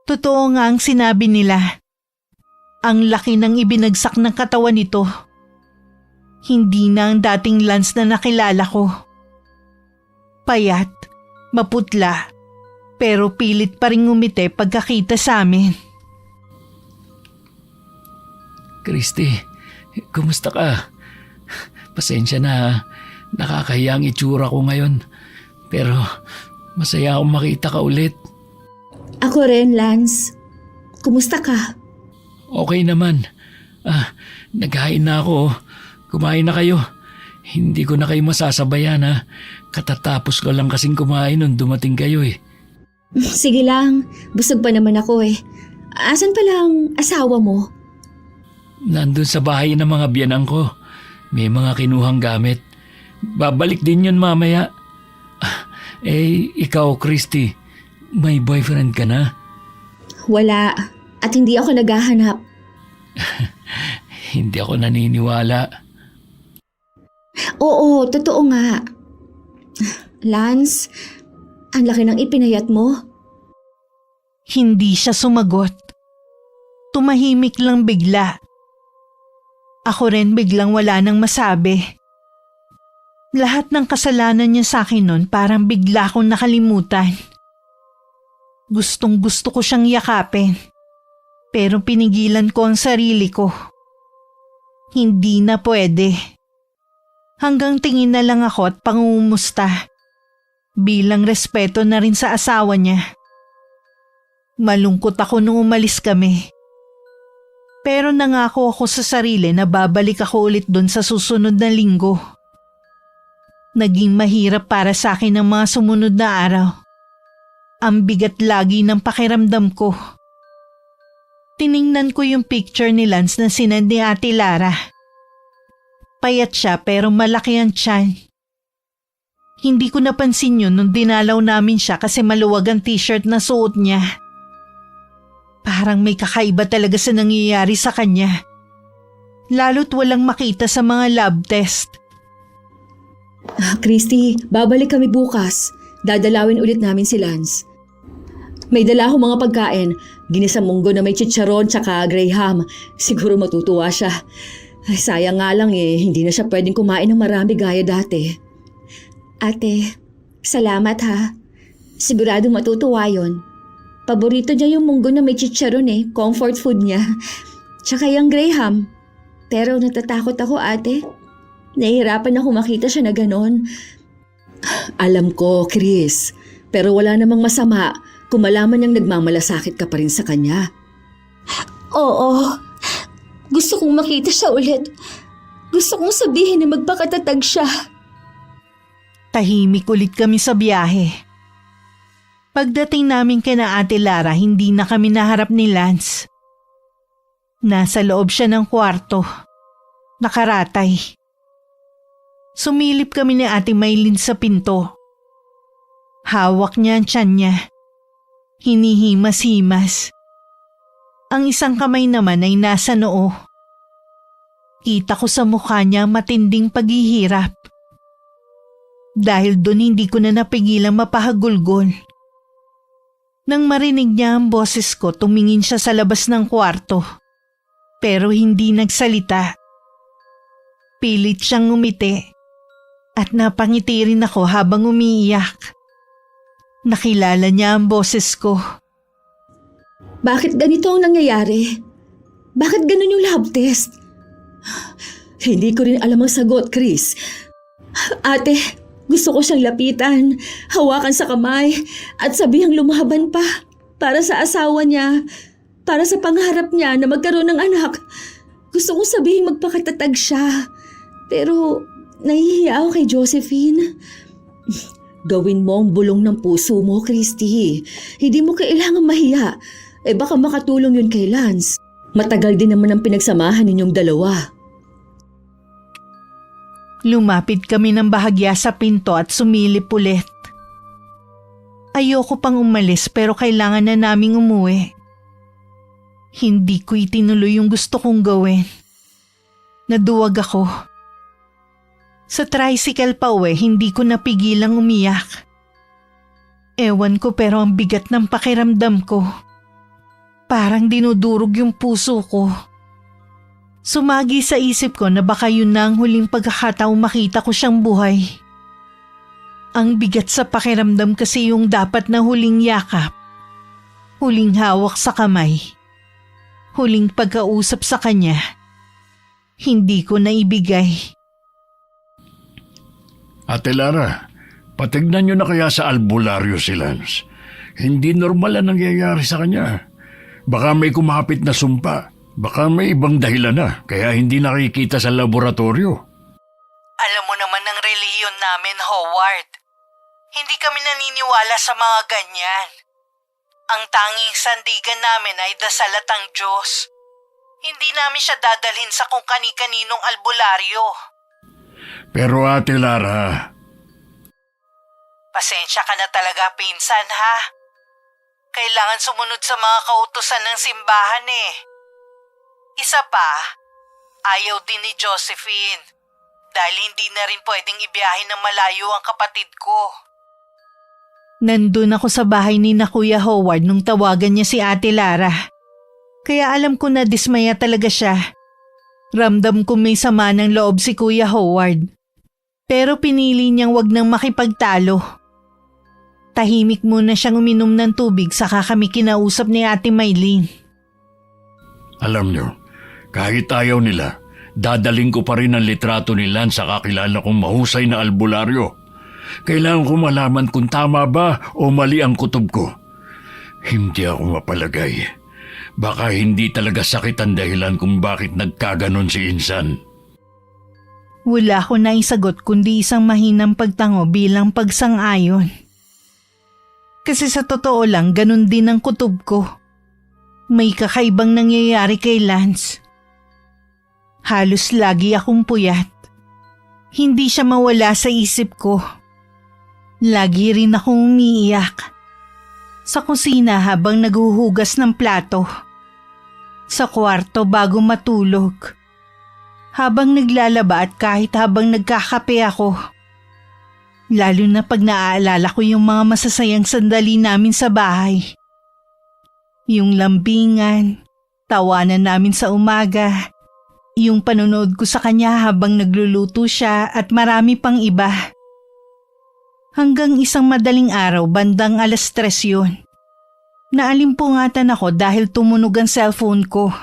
Speaker 1: Totoo nga ang sinabi nila. Ang laki ng ibinagsak ng katawan nito. Hindi na ang dating Lance na nakilala ko. Payat, maputla, pero pilit pa rin ngumiti pagkakita sa amin.
Speaker 4: Christy, kumusta ka? Pasensya na ha. Nakakahiya ang itsura ko ngayon. Pero masaya akong makita ka ulit.
Speaker 5: Ako rin, Lance. Kumusta ka?
Speaker 4: Okay naman. Naghain na ako. Kumain na kayo. Hindi ko na kayo masasabayan ha. Katatapos ko lang kasing kumain nung dumating kayo eh.
Speaker 5: Sige lang, busog pa naman ako eh. Asan pala ang asawa mo?
Speaker 4: Nandun sa bahay ng mga biyanang ko. May mga kinuhang gamit. Babalik din yun mamaya. Ikaw Christy, may boyfriend ka na?
Speaker 5: Wala, at hindi ako naghahanap.
Speaker 4: Hindi ako naniniwala.
Speaker 5: Oo, totoo nga. Lance, ang laki ng ipinayat mo.
Speaker 1: Hindi siya sumagot. Tumahimik lang bigla. Ako rin biglang wala nang masabi. Lahat ng kasalanan niya sa akin nun parang bigla akong nakalimutan. Gustong gusto ko siyang yakapin. Pero pinigilan ko ang sarili ko. Hindi na pwede. Hanggang tingin na lang ako at pangungumusta. Bilang respeto na rin sa asawa niya. Malungkot ako nung umalis kami. Pero nangako ako sa sarili na babalik ako ulit doon sa susunod na linggo. Naging mahirap para sa akin ang mga sumunod na araw. Ang bigat lagi ng pakiramdam ko. Tiningnan ko yung picture ni Lance na sinend ni Ate Lara. Payat siya pero malaki ang tiyan. Hindi ko napansin yun nung dinalaw namin siya kasi maluwag ang t-shirt na suot niya. Parang may kakaiba talaga sa nangyayari sa kanya. Lalo't walang makita sa mga lab test.
Speaker 5: Christy, babalik kami bukas. Dadalawin ulit namin si Lance. May dala akong mga pagkain. Ginisang munggo na may chicharon tsaka graham. Siguro matutuwa siya. Ay, sayang nga lang hindi na siya pwedeng kumain ng marami gaya dati. Ate, salamat ha. Siguradong matutuwa yon. Paborito niya yung munggo na may chicharon comfort food niya. Tsaka yung graham. Pero natatakot ako ate. Nahihirapan ako makita siya na ganon. Alam ko, Chris. Pero wala namang masama kung malaman niyang nagmamalasakit ka pa rin sa kanya.
Speaker 2: Oo. Gusto kong makita siya ulit. Gusto kong sabihin na magpakatatag siya.
Speaker 1: Tahimik ulit kami sa biyahe. Pagdating namin kina Ate Lara, hindi na kami naharap ni Lance. Nasa loob siya ng kwarto. Nakaratay. Sumilip kami ni Ate Maylin sa pinto. Hawak niya ang tiyan niya. Hinihimas-himas. Ang isang kamay naman ay nasa noo. Kita ko sa mukha niya matinding paghihirap. Dahil doon hindi ko na napigilang mapahagulgol. Nang marinig niya ang boses ko, tumingin siya sa labas ng kwarto. Pero hindi nagsalita. Pilit siyang ngumiti. At napangiti rin ako habang umiiyak. Nakilala niya ang boses ko.
Speaker 2: Bakit ganito ang nangyayari? Bakit ganun yung lab test?
Speaker 5: Hindi ko rin alam ang sagot, Chris.
Speaker 2: Ate, gusto ko siyang lapitan, hawakan sa kamay, at sabihang lumaban pa para sa asawa niya, para sa pangarap niya na magkaroon ng anak. Gusto kong sabihing magpakatatag siya. Pero nahihiya ako kay Josephine.
Speaker 5: Gawin mo ang bulong ng puso mo, Christy. Hindi mo kailangan mahiya. Baka makatulong yun kay Lance. Matagal din naman ang pinagsamahan ninyong dalawa.
Speaker 1: Lumapit kami ng bahagya sa pinto at sumilip ulit. Ayoko pang umalis pero kailangan na naming umuwi. Hindi ko itinuloy yung gusto kong gawin. Naduwag ako. Sa tricycle pa uwi, hindi ko napigilang umiyak. Ewan ko pero ang bigat ng pakiramdam ko. Parang dinudurog yung puso ko. Sumagi sa isip ko na baka yun na ang huling pagkakataong makita ko siyang buhay. Ang bigat sa pakiramdam kasi yung dapat na huling yakap. Huling hawak sa kamay. Huling pagkausap sa kanya. Hindi ko naibigay.
Speaker 3: Ate Lara, patignan niyo na kaya sa albularyo si Lance. Hindi normal ang nangyayari sa kanya. Baka may kumapit na sumpa. Baka may ibang dahilan na, kaya hindi nakikita sa laboratorio.
Speaker 1: Alam mo naman ang relihiyon namin, Howard. Hindi kami naniniwala sa mga ganyan. Ang tanging sandigan namin ay dasal at ang Diyos. Hindi namin siya dadalhin sa kung kani-kaninong albularyo.
Speaker 3: Pero Ate Lara...
Speaker 1: Pasensya ka na talaga, pinsan, ha? Kailangan sumunod sa mga kautusan ng simbahan Isa pa, ayaw din ni Josephine dahil hindi na rin pwedeng ibiyahin ng malayo ang kapatid ko. Nandun ako sa bahay ni na Kuya Howard nung tawagan niya si Ate Lara. Kaya alam ko na dismaya talaga siya. Ramdam ko may sama ng loob si Kuya Howard. Pero pinili niyang wag nang makipagtalo. Tahimik muna siyang uminom ng tubig saka kami kinausap ni Ate Maylin.
Speaker 3: Alam niyo, kahit ayaw nila, dadaling ko pa rin ang litrato ni Lance sa kakilala kong mahusay na albularyo. Kailangan ko malaman kung tama ba o mali ang kutob ko. Hindi ako mapalagay. Baka hindi talaga sakit ang dahilan kung bakit nagkaganon si Insan.
Speaker 1: Wala ko na isagot kundi isang mahinang pagtango bilang pagsang-ayon. Kasi sa totoo lang, ganun din ang kutob ko. May kakaibang nangyayari kay Lance. Halos lagi akong puyat. Hindi siya mawala sa isip ko. Lagi rin akong umiiyak. Sa kusina habang naghuhugas ng plato. Sa kwarto bago matulog. Habang naglalaba at kahit habang nagkakape ako. Lalo na pag naaalala ko yung mga masasayang sandali namin sa bahay. Yung lambingan, tawanan namin sa umaga, yung panonood ko sa kanya habang nagluluto siya at marami pang iba. Hanggang isang madaling araw, bandang 3:00 yun. Naalimpungatan ako dahil tumunog ang cellphone ko.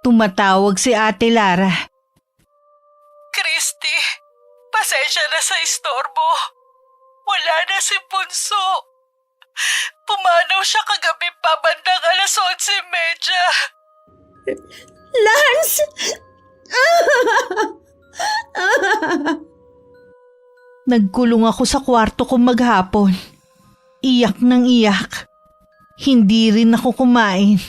Speaker 1: Tumatawag si Ate Lara.
Speaker 6: Christy, pasensya na sa istorbo. Wala na si Bunso. Pumanaw siya kagabi pa bandang 11:30.
Speaker 2: Lance!
Speaker 1: Nagkulong ako sa kwarto ko maghapon. Iyak ng iyak. Hindi rin ako kumain.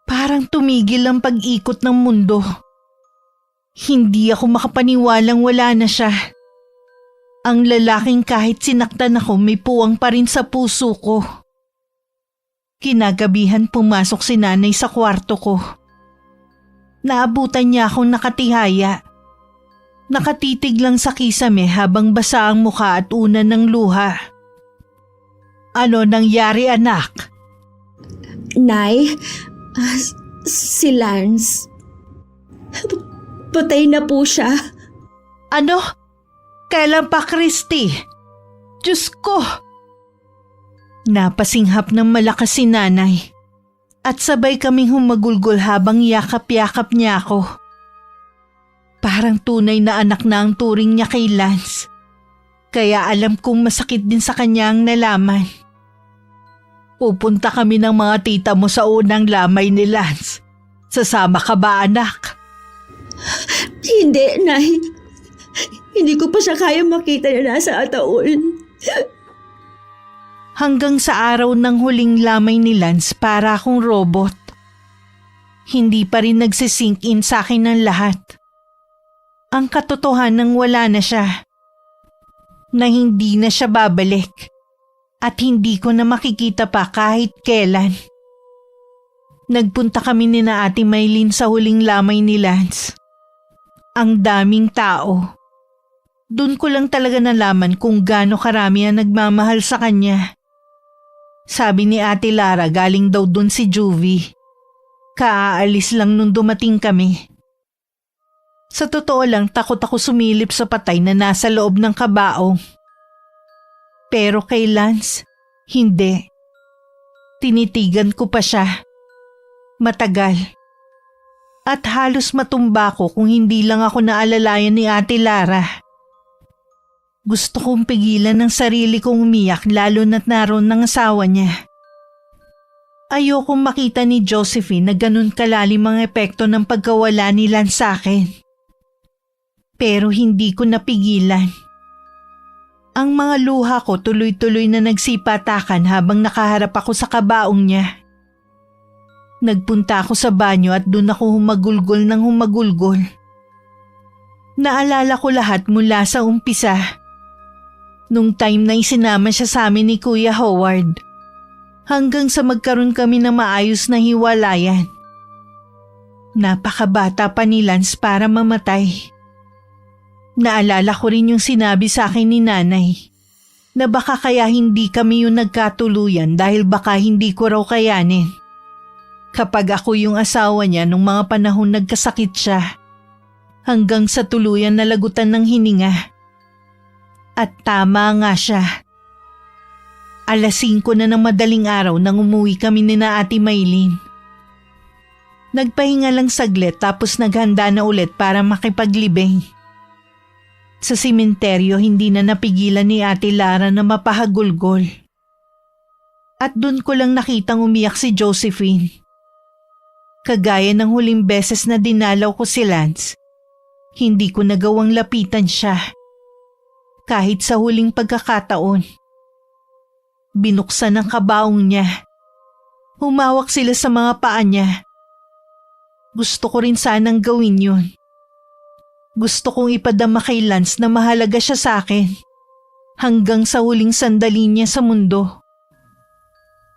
Speaker 1: Parang tumigil ang pag-ikot ng mundo. Hindi ako makapaniwalang wala na siya. Ang lalaking kahit sinaktan ako may puwang pa rin sa puso ko. Kinagabihan pumasok si nanay sa kwarto ko. Naabutan niya akong nakatihaya. Nakatitig lang sa kisame habang basa ang mukha at unan ng luha. Ano nangyari, anak?
Speaker 2: Nay, si Lance. Patay na po siya.
Speaker 1: Ano? Kailan pa, Christy? Diyos ko! Napasinghap ng malakas si nanay at sabay kaming humagulgol habang yakap-yakap niya ako. Parang tunay na anak na ang turing niya kay Lance. Kaya alam kong masakit din sa kanya ang nalaman. Pupunta kami ng mga tita mo sa unang lamay ni Lance. Sasama ka ba, anak?
Speaker 2: Hindi, Nay. Hindi ko pa siya kaya makita na nasa ataol.
Speaker 1: Hanggang sa araw ng huling lamay ni Lance para akong robot. Hindi pa rin nagsisink in sa akin ng lahat. Ang katotohanan wala na siya. Na hindi na siya babalik. At hindi ko na makikita pa kahit kailan. Nagpunta kami ni na Ate Maylin sa huling lamay ni Lance. Ang daming tao. Doon ko lang talaga nalaman kung gaano karami ang nagmamahal sa kanya. Sabi ni Ate Lara galing daw doon si Juvie. Kaaalis lang nung dumating kami. Sa totoo lang takot ako sumilip sa patay na nasa loob ng kabaong. Pero kay Lance, hindi. Tinitigan ko pa siya. Matagal. At halos matumba ko kung hindi lang ako naalalayan ni Ate Lara. Gusto kong pigilan ng sarili kong umiyak lalo na't naroon ng asawa niya. Ayokong makita ni Josephine na ganun kalalim ang epekto ng pagkawala ni Lance sa akin. Pero hindi ko napigilan. Ang mga luha ko tuloy-tuloy na nagsipatakan habang nakaharap ako sa kabaong niya. Nagpunta ako sa banyo at doon ako humagulgol ng humagulgol. Naalala ko lahat mula sa umpisa. Nung time na isinama siya sa amin ni Kuya Howard. Hanggang sa magkaroon kami ng maayos na hiwalayan. Napakabata pa ni Lance para mamatay. Naalala ko rin yung sinabi sa akin ni nanay na baka kaya hindi kami yung nagkatuluyan dahil baka hindi ko raw kayanin. Kapag ako yung asawa niya nung mga panahon nagkasakit siya, hanggang sa tuluyan na lagutan ng hininga. At tama nga siya. 5:00 na ng madaling araw nang umuwi kami ni na Ate Maylin. Nagpahinga lang saglit tapos naghanda na ulit para makipaglibing. Sa simenteryo hindi na napigilan ni Ate Lara na mapahagulgol. At dun ko lang nakitang umiyak si Josephine. Kagaya ng huling beses na dinalaw ko si Lance, hindi ko nagawang lapitan siya. Kahit sa huling pagkakataon. Binuksan ang kabaong niya. Humawak sila sa mga paa niya. Gusto ko rin sanang gawin yun. Gusto kong ipadama kay Lance na mahalaga siya sa akin. Hanggang sa huling sandali niya sa mundo.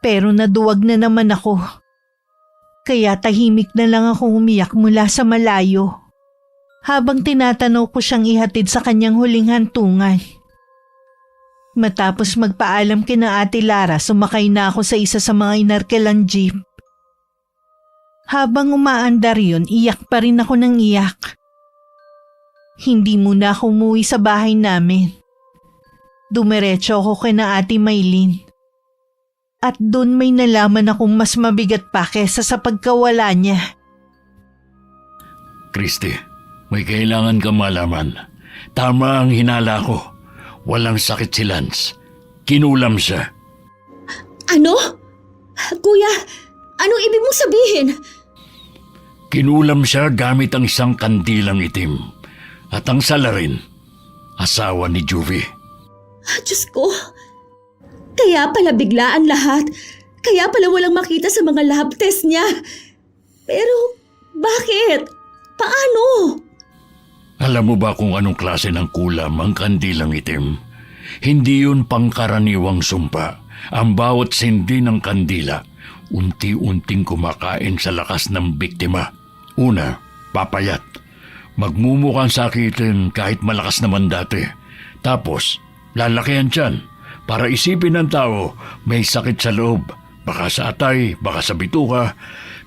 Speaker 1: Pero naduwag na naman ako. Kaya tahimik na lang ako umiyak mula sa malayo. Habang tinatanaw ko siyang ihatid sa kanyang huling hantungan. Matapos magpaalam kina Ate Lara, sumakay na ako sa isa sa mga inarkelang jeep. Habang umaandar yun, iyak pa rin ako ng iyak. Hindi muna ako umuwi sa bahay namin. Dumiretso ako kina Ate Maylin. At doon may nalaman akong mas mabigat pa kesa sa pagkawala niya.
Speaker 3: Christy, may kailangan ka malaman. Tama ang hinala ko. Walang sakit si Lance. Kinulam siya.
Speaker 2: Ano? Kuya, anong ibig mong sabihin?
Speaker 3: Kinulam siya gamit ang isang kandilang itim. At ang salarin, asawa ni Juvie.
Speaker 2: Diyos ko. Kaya pala biglaan lahat. Kaya pala walang makita sa mga lab test niya. Pero, bakit? Paano?
Speaker 3: Alam mo ba kung anong klase ng kulam ang kandilang itim? Hindi yun pangkaraniwang sumpa. Ang bawat sindi ng kandila, unti-unting kumakain sa lakas ng biktima. Una, papayat. Magmumukhang sakitin kahit malakas naman dati. Tapos, lalakihan tiyan. Para isipin ng tao, may sakit sa loob. Baka sa atay, baka sa bituka.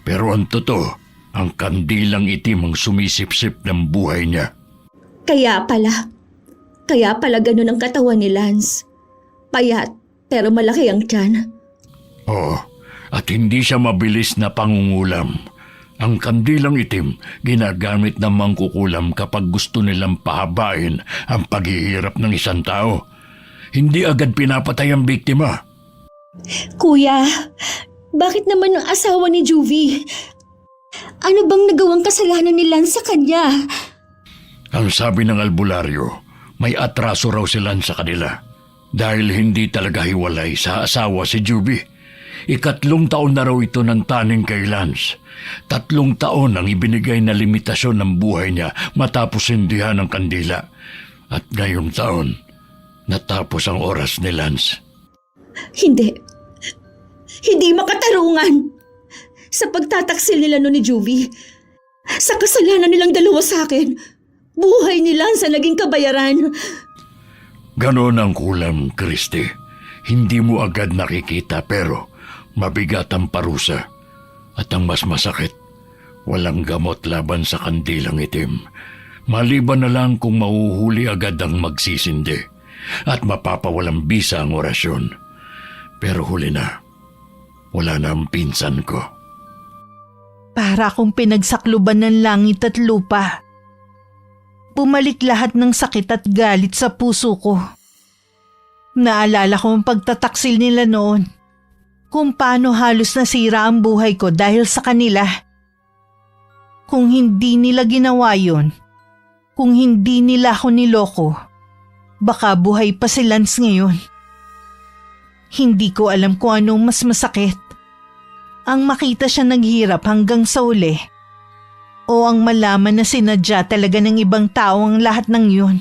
Speaker 3: Pero ang totoo, ang kandilang itim ang sumisipsip ng buhay niya.
Speaker 2: Kaya pala ganun ang katawan ni Lance. Payat, pero malaki ang tiyan.
Speaker 3: Oo, at hindi siya mabilis na pangungulam. Ang kandilang itim, ginagamit ng mangkukulam kapag gusto nilang pahabain ang paghihirap ng isang tao. Hindi agad pinapatay ang biktima.
Speaker 2: Kuya, bakit naman ang asawa ni Juvie? Ano bang nagawang kasalanan ni Lance sa kanya?
Speaker 3: Ang sabi ng albularyo, may atraso raw sila sa kanila. Dahil hindi talaga hiwalay sa asawa si Juvie. 3 taon na raw ito ng taning kay Lance. 3 taon ang ibinigay na limitasyon ng buhay niya matapos sindihan ng kandila. At ngayong taon, natapos ang oras ni Lance.
Speaker 2: Hindi makatarungan. Sa pagtataksil nila no ni Juvie, sa kasalanan nilang dalawa sa akin, buhay ni Lance ang naging kabayaran.
Speaker 3: Ganon ang kulam, Christy. Hindi mo agad nakikita pero mabigat ang parusa. At ang mas masakit, walang gamot laban sa kandilang itim. Maliban na lang kung mahuhuli agad ang magsisindi at mapapawalang bisa ang orasyon. Pero huli na, wala na ang pinsan ko.
Speaker 1: Para akong pinagsakluban ng langit at lupa. Bumalik lahat ng sakit at galit sa puso ko. Naalala ko ang pagtataksil nila noon. Kung paano halos nasira ang buhay ko dahil sa kanila. Kung hindi nila ginawa yun, kung hindi nila ako niloko, baka buhay pa si Lance ngayon. Hindi ko alam kung anong mas masakit. Ang makita siya naghirap hanggang sa uli, o ang malaman na sinadya talaga ng ibang tao ang lahat ng yun.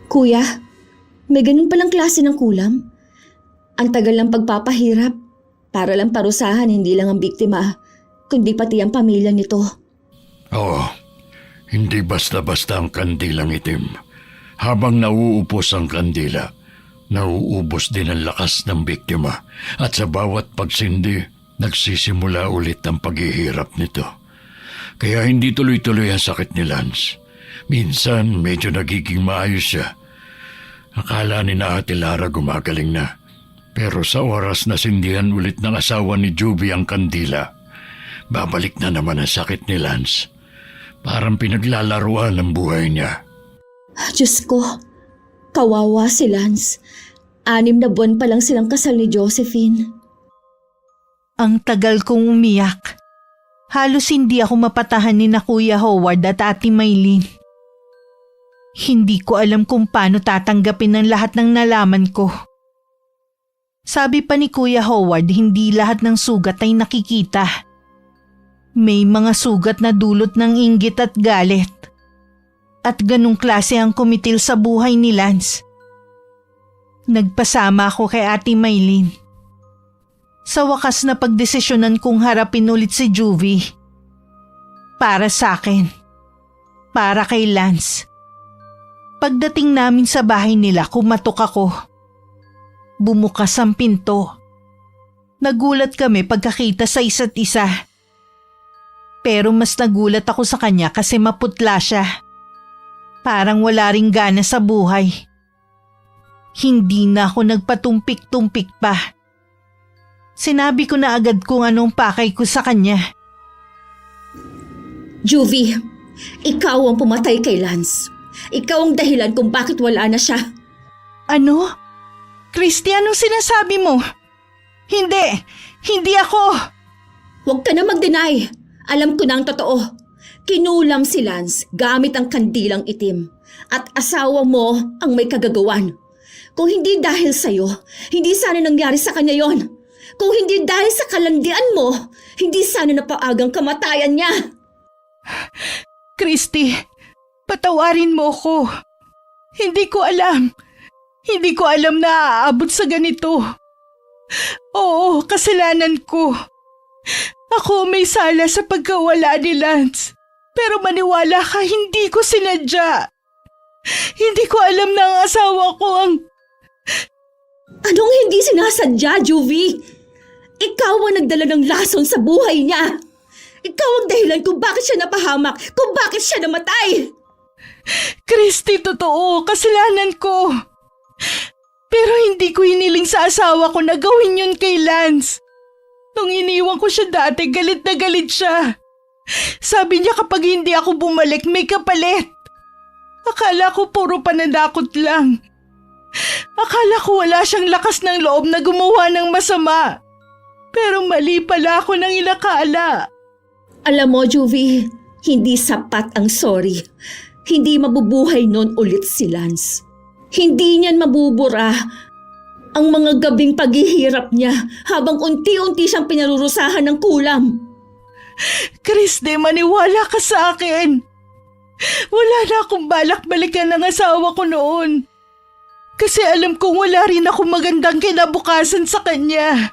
Speaker 2: Kuya, may ganun palang klase ng kulam. Ang tagal ng pagpapahirap para lang parusahan hindi lang ang biktima, kundi pati ang pamilya nito.
Speaker 3: Oo, hindi basta-basta ang kandilang itim. Habang nauupos ang kandila, nauubos din ang lakas ng biktima at sa bawat pagsindi, nagsisimula ulit ang paghihirap nito. Kaya hindi tuloy-tuloy ang sakit ni Lance. Minsan medyo nagiging maayos siya. Akala ni na Ate Lara gumagaling na. Pero sa oras na sindihan ulit ng asawa ni Juvie ang kandila, babalik na naman ang sakit ni Lance. Parang pinaglalaruan ang buhay niya.
Speaker 5: Diyos ko, kawawa si Lance. 6 na buwan pa lang silang kasal ni Josephine.
Speaker 1: Ang tagal kong umiyak. Halos hindi ako mapatahan ni na Kuya Howard at Ate Maylin. Hindi ko alam kung paano tatanggapin ang lahat ng nalaman ko. Sabi pa ni Kuya Howard, hindi lahat ng sugat ay nakikita. May mga sugat na dulot ng inggit at galit. At ganung klase ang kumitil sa buhay ni Lance. Nagpasama ako kay Ate Maylin. Sa wakas na pagdesisyonan kong harapin ulit si Juvie. Para sa akin. Para kay Lance. Pagdating namin sa bahay nila, kumatok ako. Bumukas ang pinto. Nagulat kami pagkakita sa isa't isa. Pero mas nagulat ako sa kanya kasi maputla siya. Parang wala ring gana sa buhay. Hindi na ako nagpatumpik-tumpik pa. Sinabi ko na agad kung anong pakay ko sa kanya.
Speaker 5: Juvie, ikaw ang pumatay kay Lance. Ikaw ang dahilan kung bakit wala na siya.
Speaker 1: Ano? Christy, anong sinasabi mo? Hindi ako.
Speaker 5: Huwag ka na mag-deny. Alam ko na ang totoo. Kinulam si Lance gamit ang kandilang itim. At asawa mo ang may kagagawan. Kung hindi dahil sa'yo, hindi sana nangyari sa kanya yon. Kung hindi dahil sa kalandian mo, hindi sana napaagang kamatayan niya.
Speaker 1: Christy, patawarin mo ko. Hindi ko alam. Hindi ko alam na aabot sa ganito. Oo, kasalanan ko. Ako may sala sa pagkawala ni Lance. Pero maniwala ka, hindi ko sinadya. Hindi ko alam na ang asawa ko ang...
Speaker 5: Anong hindi sinasadya, Juvie? Ikaw ang nagdala ng lason sa buhay niya. Ikaw ang dahilan kung bakit siya napahamak, kung bakit siya namatay.
Speaker 1: Christy, totoo, kasalanan ko. Pero hindi ko hiniling sa asawa ko na gawin yun kay Lance. Nung iniwan ko siya dati, galit na galit siya. Sabi niya kapag hindi ako bumalik, may kapalit. Akala ko puro pananakot lang. Akala ko wala siyang lakas ng loob na gumawa ng masama. Pero mali pala ako nang inakala.
Speaker 5: Alam mo, Juvie, hindi sapat ang sorry. Hindi mabubuhay nun ulit si Lance. Hindi niyan mabubura ang mga gabing paghihirap niya habang unti-unti siyang pinarurusahan ng kulam.
Speaker 1: Christy, maniwala ka sa akin. Wala na akong balak balikan ng asawa ko noon. Kasi alam kong wala rin ako magandang kinabukasan sa kanya.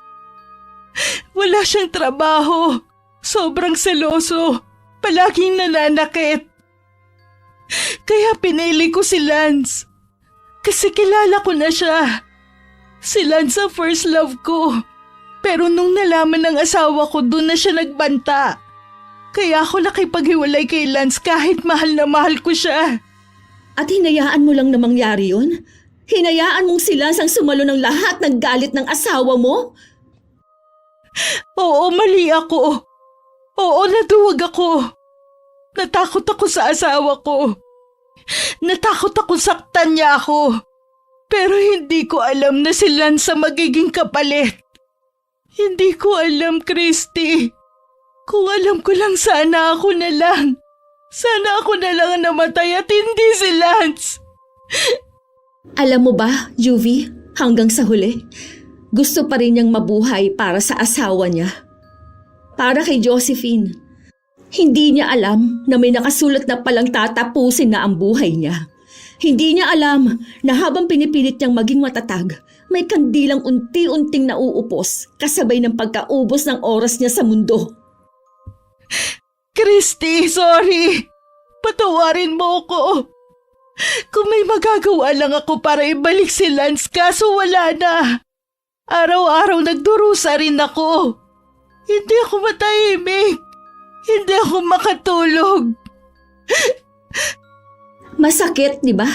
Speaker 1: Wala siyang trabaho. Sobrang seloso. Palaging nananakit. Kaya pinili ko si Lance. Kasi kilala ko na siya. Si Lance ang first love ko. Pero nung nalaman ng asawa ko, doon na siya nagbanta. Kaya ako nakipaghiwalay kay Lance kahit mahal na mahal ko siya.
Speaker 5: At hinayaan mo lang na mangyari yun? Hinayaan mong si Lance ang sumalo ng lahat ng galit ng asawa mo?
Speaker 1: Oo, mali ako. Oo, naduwag ako. Natakot ako sa asawa ko. Natakot ako saktan niya ako. Pero hindi ko alam na si Lance ang magiging kapalit. Hindi ko alam, Christy. Kung alam ko lang, sana ako na lang. Sana ako na lang ang namatay at hindi si Lance.
Speaker 5: Alam mo ba, Juvie, hanggang sa huli, gusto pa rin niyang mabuhay para sa asawa niya. Para kay Josephine. Hindi niya alam na may nakasulat na palang tatapusin na ang buhay niya. Hindi niya alam na habang pinipilit niyang maging matatag, may kandilang unti-unting nauupos kasabay ng pagkaubos ng oras niya sa mundo.
Speaker 1: Christy, sorry. Patawarin mo ko. Kung may magagawa lang ako para ibalik si Lance, kaso wala na. Araw-araw nagdurusa rin ako. Hindi ako matahimik. Hindi ako makatulog.
Speaker 5: Masakit, di ba?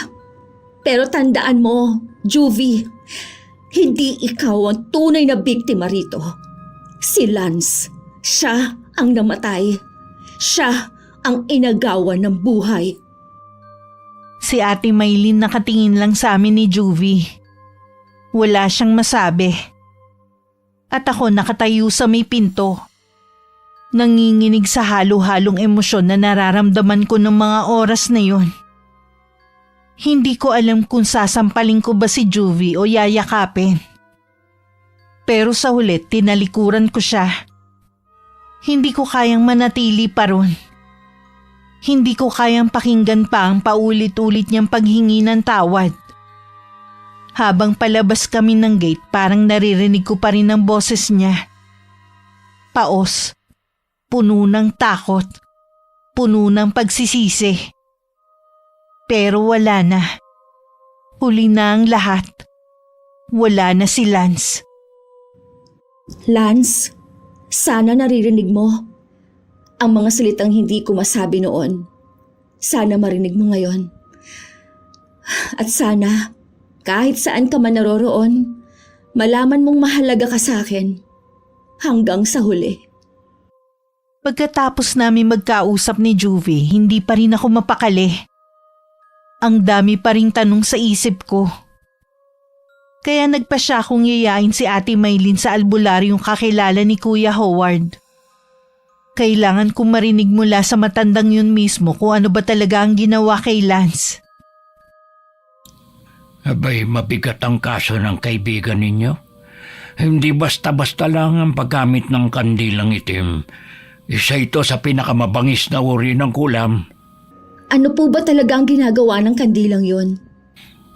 Speaker 5: Pero tandaan mo, Juvie, hindi ikaw ang tunay na biktima rito. Si Lance, siya
Speaker 2: ang namatay. Siya ang inagawan ng buhay.
Speaker 1: Si Ate Maylin nakatingin lang sa amin ni Juvie. Wala siyang masabi. At ako nakatayo sa may pinto. Nanginginig sa halo-halong emosyon na nararamdaman ko ng mga oras na yun. Hindi ko alam kung sasampalin ko ba si Juvie o yayakapin. Pero sa huli, tinalikuran ko siya. Hindi ko kayang manatili pa ron. Hindi ko kayang pakinggan pa ang paulit-ulit niyang paghingi ng tawad. Habang palabas kami ng gate, parang naririnig ko pa rin ang boses niya. Paos, puno ng takot, puno ng pagsisisi. Pero wala na. Huli na ang lahat. Wala na si Lance.
Speaker 2: Lance, sana naririnig mo ang mga salitang hindi ko masabi noon. Sana marinig mo ngayon. At sana, kahit saan ka man naroroon, malaman mong mahalaga ka sa akin hanggang sa huli.
Speaker 1: Pagkatapos namin magkausap ni Juvie, hindi pa rin ako mapakali. Ang dami pa ring tanong sa isip ko. Kaya nagpa siya akong yayain si Ate Maylin sa albularyong kakilala ni Kuya Howard. Kailangan kong marinig mula sa matandang yun mismo kung ano ba talaga ang ginawa kay Lance.
Speaker 3: Abay, mabigat ang kaso ng kaibigan ninyo. Hindi basta-basta lang ang paggamit ng kandilang itim. Isa ito sa pinakamabangis na uri ng kulam.
Speaker 2: Ano po ba talaga ang ginagawa ng kandilang yun?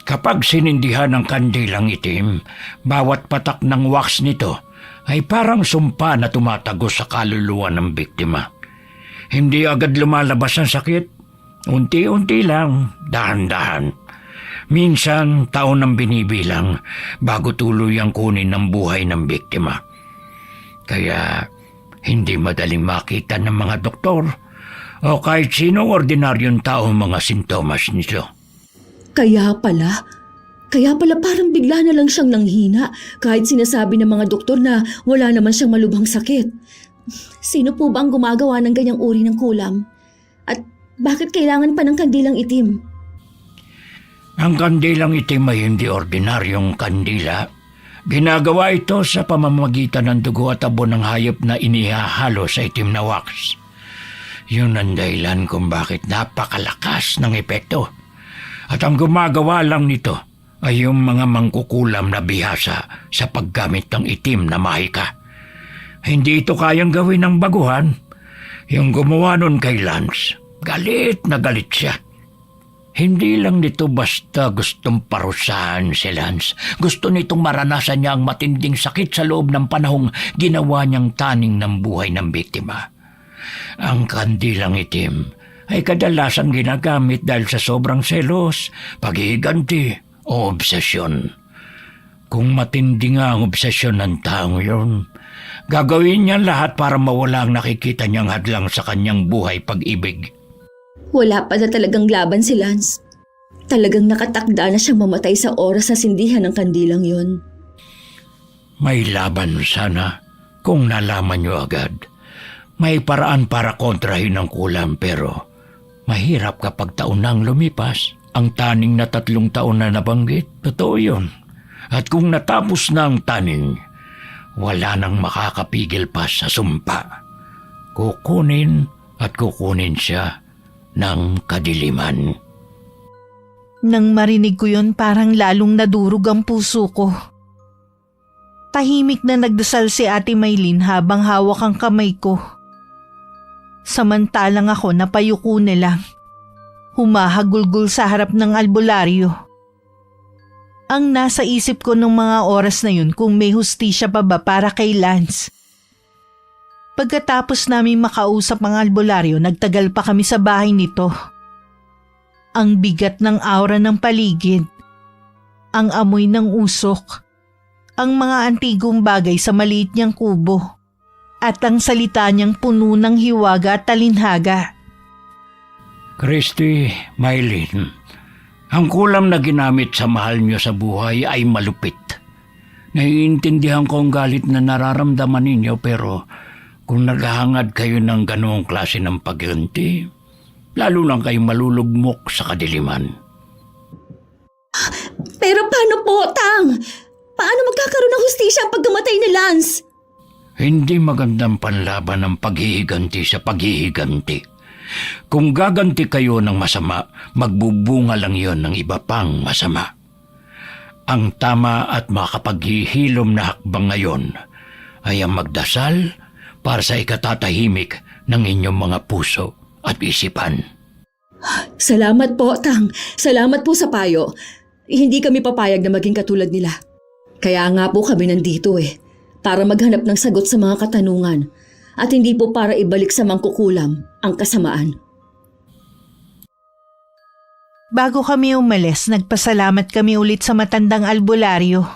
Speaker 3: Kapag sinindihan ng kandilang itim, bawat patak ng wax nito ay parang sumpa na tumatagos sa kaluluwa ng biktima. Hindi agad lumalabas ang sakit. Unti-unti lang, dahan-dahan. Minsan, taon ang binibilang bago tuluyang kunin ng buhay ng biktima. Kaya, hindi madaling makita ng mga doktor o kahit sinong ordinaryong tao mga sintomas nito.
Speaker 2: Kaya pala parang bigla na lang siyang nanghina kahit sinasabi ng mga doktor na wala naman siyang malubhang sakit. Sino po ba ang gumagawa ng ganyang uri ng kulam? At bakit kailangan pa ng kandilang itim?
Speaker 3: Ang kandilang itim ay hindi ordinaryong kandila. Ginagawa ito sa pamamagitan ng dugo at abo ng hayop na inihahalo sa itim na wax. Yun ang dahilan kung bakit napakalakas ng epekto. At ang gumagawa lang nito ay yung mga mangkukulam na bihasa sa paggamit ng itim na mahika. Hindi ito kayang gawin ng baguhan. Yung gumawa nun kay Lance, galit na galit siya. Hindi lang nito basta gustong parusahan si Lance. Gusto nitong maranasan niya ang matinding sakit sa loob ng panahong ginawa niyang taning ng buhay ng biktima. Ang kandilang itim ay kadalasan ginagamit dahil sa sobrang selos, paghihiganti o obsesyon. Kung matindi nga ang obsesyon ng taong yun, gagawin niya lahat para mawala ang nakikita niyang hadlang sa kanyang buhay pag-ibig.
Speaker 2: Wala pa na talagang laban si Lance. Talagang nakatakda na siyang mamatay sa oras na sindihan ng kandilang yun.
Speaker 3: May laban sana kung nalaman niyo agad. May paraan para kontrahin ang kulam pero mahirap kapag taon nang lumipas. Ang taning na 3 taon na nabanggit, totoo yun. At kung natapos na ang taning, wala nang makakapigil pa sa sumpa. Kukunin at kukunin siya ng kadiliman.
Speaker 1: Nang marinig ko yun, parang lalong nadurog ang puso ko. Tahimik na nagdasal si Ate Maylin habang hawak ang kamay ko. Samantalang ako napayuko na lang, humahagulgol sa harap ng albularyo. Ang nasa isip ko nung mga oras na yun kung may hustisya pa ba para kay Lance. Pagkatapos namin makausap ang albularyo, nagtagal pa kami sa bahay nito. Ang bigat ng aura ng paligid, ang amoy ng usok, ang mga antigong bagay sa maliit niyang kubo, at ang salita niyang puno ng hiwaga at talinhaga.
Speaker 3: Christy, Maylin, ang kulam na ginamit sa mahal niyo sa buhay ay malupit. Naiintindihan ko ang galit na nararamdaman ninyo pero Kung naghahangad kayo ng ganoong klase ng pagganti, lalo lang kayong malulugmok sa kadiliman.
Speaker 2: Pero paano po, Tang? Paano magkakaroon ng hustisya ang pagkamatay ni Lance?
Speaker 3: Hindi magandang panlaban ang paghihiganti sa paghihiganti. Kung gaganti kayo ng masama, magbubunga lang yon ng iba pang masama. Ang tama at makapaghihilom na hakbang ngayon ay ang magdasal para sa ikatatahimik ng inyong mga puso at isipan.
Speaker 2: Salamat po, Tang. Salamat po sa payo. Hindi kami papayag na maging katulad nila. Kaya nga po kami nandito para maghanap ng sagot sa mga katanungan at hindi po para ibalik sa mangkukulam ang kasamaan.
Speaker 1: Bago kami umalis, nagpasalamat kami ulit sa matandang albularyo.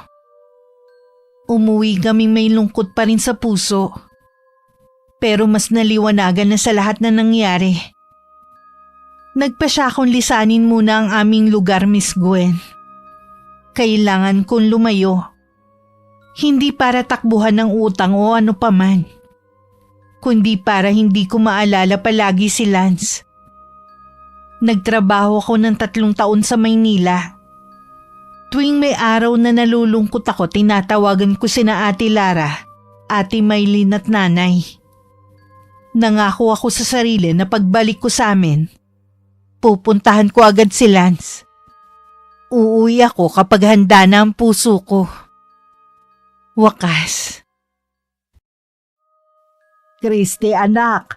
Speaker 1: Umuwi kaming may lungkot pa rin sa puso. Pero mas naliwanagan na sa lahat na nangyari. Nagpa siya akong lisanin muna ang aming lugar, Miss Gwen. Kailangan kong lumayo. Hindi para takbuhan ng utang o ano paman, kundi para hindi ko maalala palagi si Lance. Nagtrabaho ako ng 3 taon sa Maynila. Tuwing may araw na nalulungkot ako, tinatawagan ko sina Ate Lara, Ate Maylin at Nanay. Nangako ako sa sarili na pagbalik ko sa amin, pupuntahan ko agad si Lance. Uuwi ako kapag handa na ang puso ko. Wakas. Christy, anak.